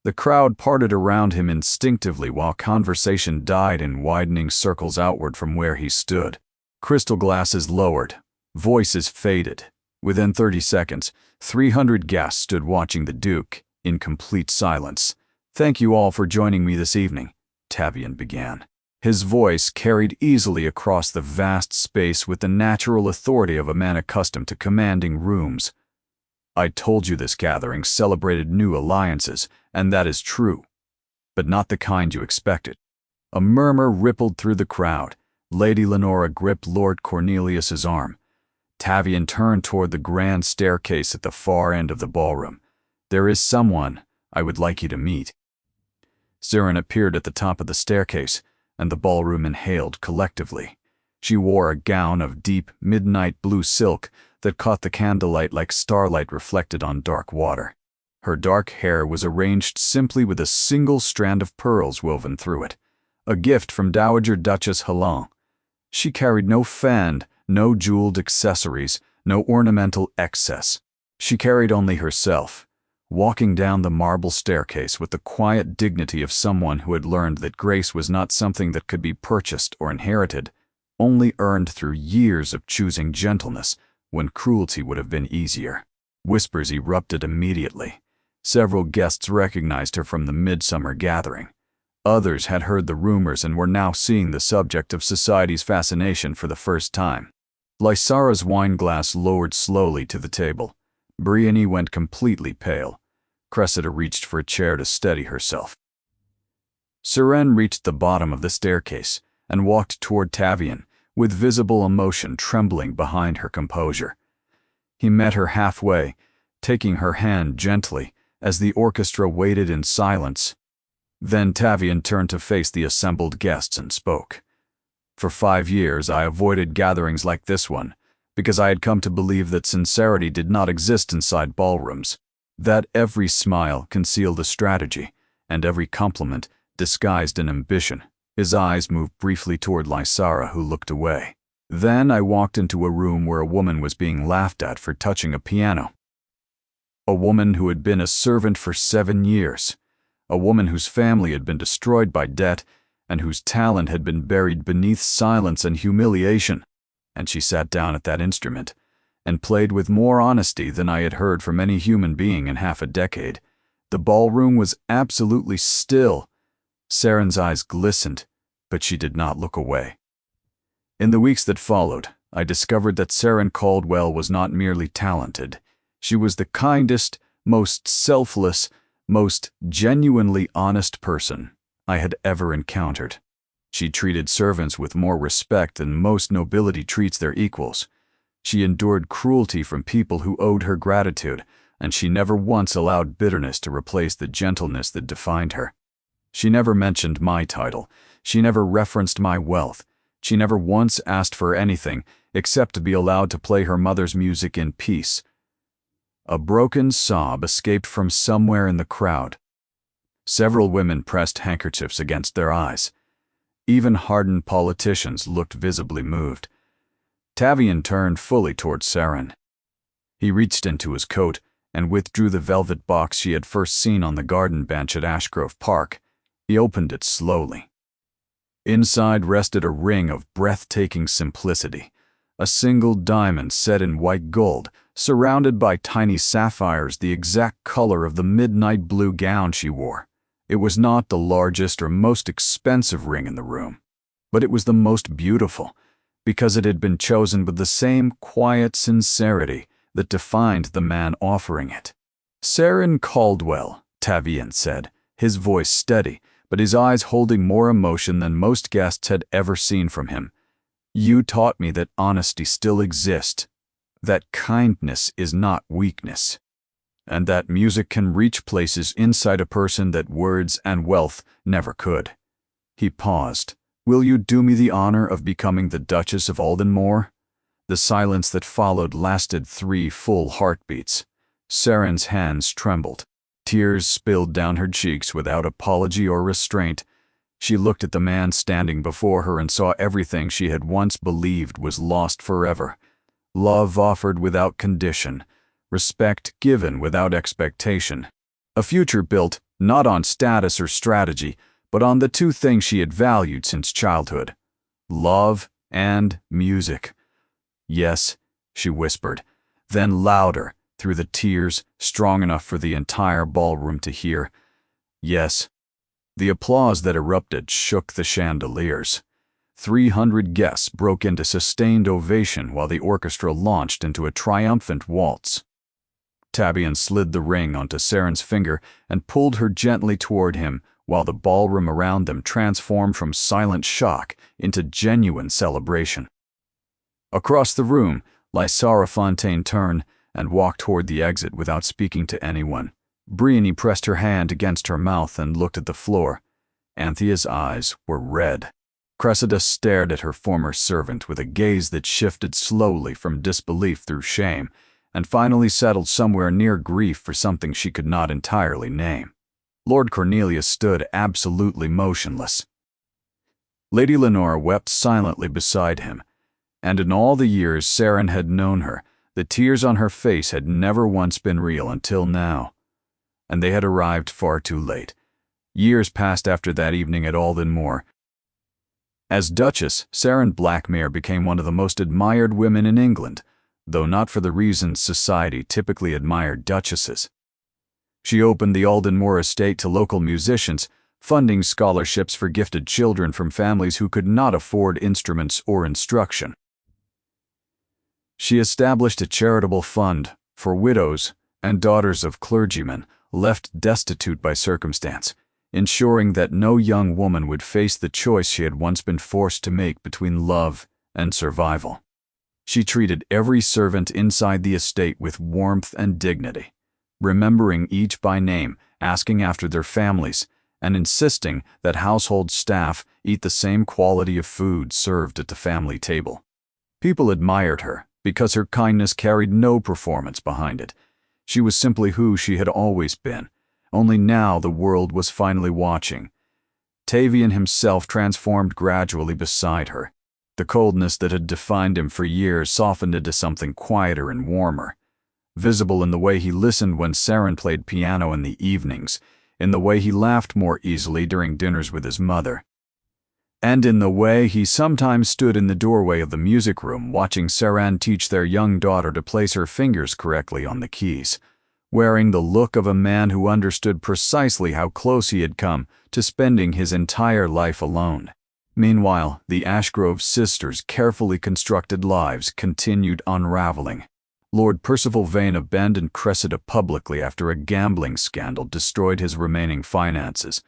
The crowd parted around him instinctively while conversation died in widening circles outward from where he stood. Crystal glasses lowered, voices faded. Within 30 seconds, 300 guests stood watching the Duke in complete silence. "Thank you all for joining me this evening," Tavian began. His voice carried easily across the vast space with the natural authority of a man accustomed to commanding rooms. "I told you this gathering celebrated new alliances, and that is true, but not the kind you expected." A murmur rippled through the crowd. Lady Lenora gripped Lord Cornelius's arm. Tavian turned toward the grand staircase at the far end of the ballroom. "There is someone I would like you to meet." Saren appeared at the top of the staircase, and the ballroom inhaled collectively. She wore a gown of deep, midnight blue silk that caught the candlelight like starlight reflected on dark water. Her dark hair was arranged simply with a single strand of pearls woven through it, a gift from Dowager Duchess Helen. She carried no fan, no jeweled accessories, no ornamental excess. She carried only herself, walking down the marble staircase with the quiet dignity of someone who had learned that grace was not something that could be purchased or inherited, only earned through years of choosing gentleness when cruelty would have been easier. Whispers erupted immediately. Several guests recognized her from the midsummer gathering. Others had heard the rumors and were now seeing the subject of society's fascination for the first time. Lysara's wine glass lowered slowly to the table. Briony went completely pale. Cressida reached for a chair to steady herself. Saren reached the bottom of the staircase and walked toward Tavian, with visible emotion trembling behind her composure. He met her halfway, taking her hand gently as the orchestra waited in silence. Then Tavian turned to face the assembled guests and spoke. "For 5 years I avoided gatherings like this one, because I had come to believe that sincerity did not exist inside ballrooms. that every smile concealed a strategy, and every compliment disguised an ambition. His eyes moved briefly toward Lysara, who looked away. Then I walked into a room where a woman was being laughed at for touching a piano. A woman who had been a servant for 7 years. A woman whose family had been destroyed by debt and whose talent had been buried beneath silence and humiliation. And she sat down at that instrument and played with more honesty than I had heard from any human being in half a decade. The ballroom was absolutely still. Saren's eyes glistened, but she did not look away. In the weeks that followed, I discovered that Saren Caldwell was not merely talented. She was the kindest, most selfless, most genuinely honest person I had ever encountered. She treated servants with more respect than most nobility treats their equals. She endured cruelty from people who owed her gratitude, and she never once allowed bitterness to replace the gentleness that defined her. She never mentioned my title. She never referenced my wealth. She never once asked for anything except to be allowed to play her mother's music in peace. A broken sob escaped from somewhere in the crowd. Several women pressed handkerchiefs against their eyes. Even hardened politicians looked visibly moved. Tavian turned fully toward Saren. He reached into his coat and withdrew the velvet box she had first seen on the garden bench at Ashgrove Park. He opened it slowly. Inside rested a ring of breathtaking simplicity, a single diamond set in white gold, surrounded by tiny sapphires the exact color of the midnight blue gown she wore. It was not the largest or most expensive ring in the room, but it was the most beautiful, because it had been chosen with the same quiet sincerity that defined the man offering it. "Saren Caldwell," Tavian said, his voice steady, but his eyes holding more emotion than most guests had ever seen from him. "You taught me that honesty still exists, that kindness is not weakness, and that music can reach places inside a person that words and wealth never could." He paused. "Will you do me the honor of becoming the Duchess of Aldenmore?" The silence that followed lasted 3 full heartbeats. Saren's hands trembled. Tears spilled down her cheeks without apology or restraint. She looked at the man standing before her and saw everything she had once believed was lost forever. Love offered without condition, respect given without expectation. A future built not on status or strategy, but on the 2 things she had valued since childhood: love and music. "Yes," she whispered, then louder, through the tears, strong enough for the entire ballroom to hear. "Yes." The applause that erupted shook the chandeliers. 300 guests broke into sustained ovation while the orchestra launched into a triumphant waltz. Tavian slid the ring onto Saren's finger and pulled her gently toward him, while the ballroom around them transformed from silent shock into genuine celebration. Across the room, Lysara Fontaine turned and walked toward the exit without speaking to anyone. Briony pressed her hand against her mouth and looked at the floor. Anthea's eyes were red. Cressida stared at her former servant with a gaze that shifted slowly from disbelief through shame, and finally settled somewhere near grief for something she could not entirely name. Lord Cornelius stood absolutely motionless. Lady Lenora wept silently beside him, and in all the years Saren had known her, the tears on her face had never once been real until now. And they had arrived far too late. Years passed after that evening at Aldenmore. As Duchess, Saren Blackmere became one of the most admired women in England, though not for the reasons society typically admired duchesses. She opened the Aldenmore estate to local musicians, funding scholarships for gifted children from families who could not afford instruments or instruction. She established a charitable fund for widows and daughters of clergymen left destitute by circumstance, ensuring that no young woman would face the choice she had once been forced to make between love and survival. She treated every servant inside the estate with warmth and dignity, remembering each by name, asking after their families, and insisting that household staff eat the same quality of food served at the family table. People admired her because her kindness carried no performance behind it. She was simply who she had always been, only now the world was finally watching. Tavian himself transformed gradually beside her. The coldness that had defined him for years softened into something quieter and warmer, visible in the way he listened when Saren played piano in the evenings, in the way he laughed more easily during dinners with his mother, and in the way he sometimes stood in the doorway of the music room watching Saren teach their young daughter to place her fingers correctly on the keys, wearing the look of a man who understood precisely how close he had come to spending his entire life alone. Meanwhile, the Ashgrove sisters' carefully constructed lives continued unraveling. Lord Percival Vane abandoned Cressida publicly after a gambling scandal destroyed his remaining finances,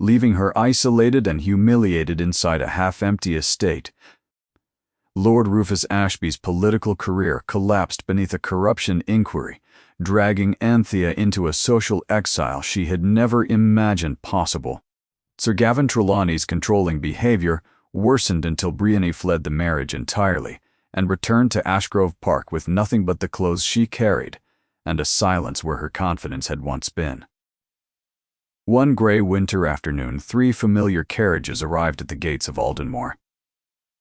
leaving her isolated and humiliated inside a half-empty estate. Lord Rufus Ashby's political career collapsed beneath a corruption inquiry, dragging Anthea into a social exile she had never imagined possible. Sir Gavin Trelawney's controlling behavior worsened until Brienne fled the marriage entirely and returned to Ashgrove Park with nothing but the clothes she carried and a silence where her confidence had once been. One gray winter afternoon, 3 familiar carriages arrived at the gates of Aldenmore.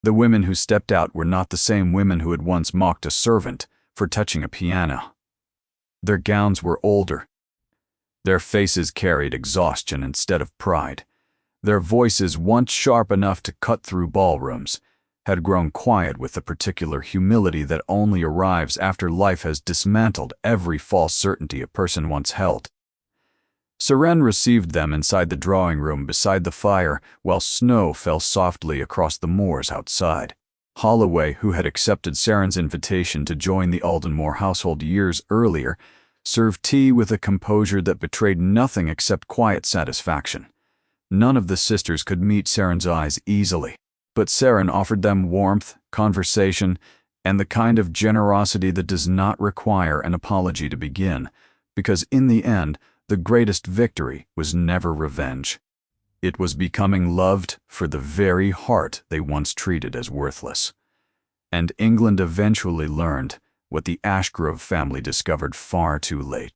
The women who stepped out were not the same women who had once mocked a servant for touching a piano. Their gowns were older. Their faces carried exhaustion instead of pride. Their voices, once sharp enough to cut through ballrooms, had grown quiet with the particular humility that only arrives after life has dismantled every false certainty a person once held. Saren received them inside the drawing room beside the fire while snow fell softly across the moors outside. Holloway, who had accepted Saren's invitation to join the Aldenmore household years earlier, served tea with a composure that betrayed nothing except quiet satisfaction. None of the sisters could meet Saren's eyes easily, but Saren offered them warmth, conversation, and the kind of generosity that does not require an apology to begin, because in the end, the greatest victory was never revenge. It was becoming loved for the very heart they once treated as worthless. And England eventually learned what the Ashgrove family discovered far too late.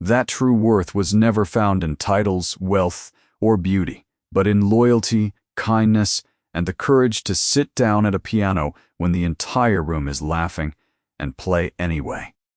That true worth was never found in titles, wealth, or beauty, but in loyalty, kindness, and the courage to sit down at a piano when the entire room is laughing and play anyway.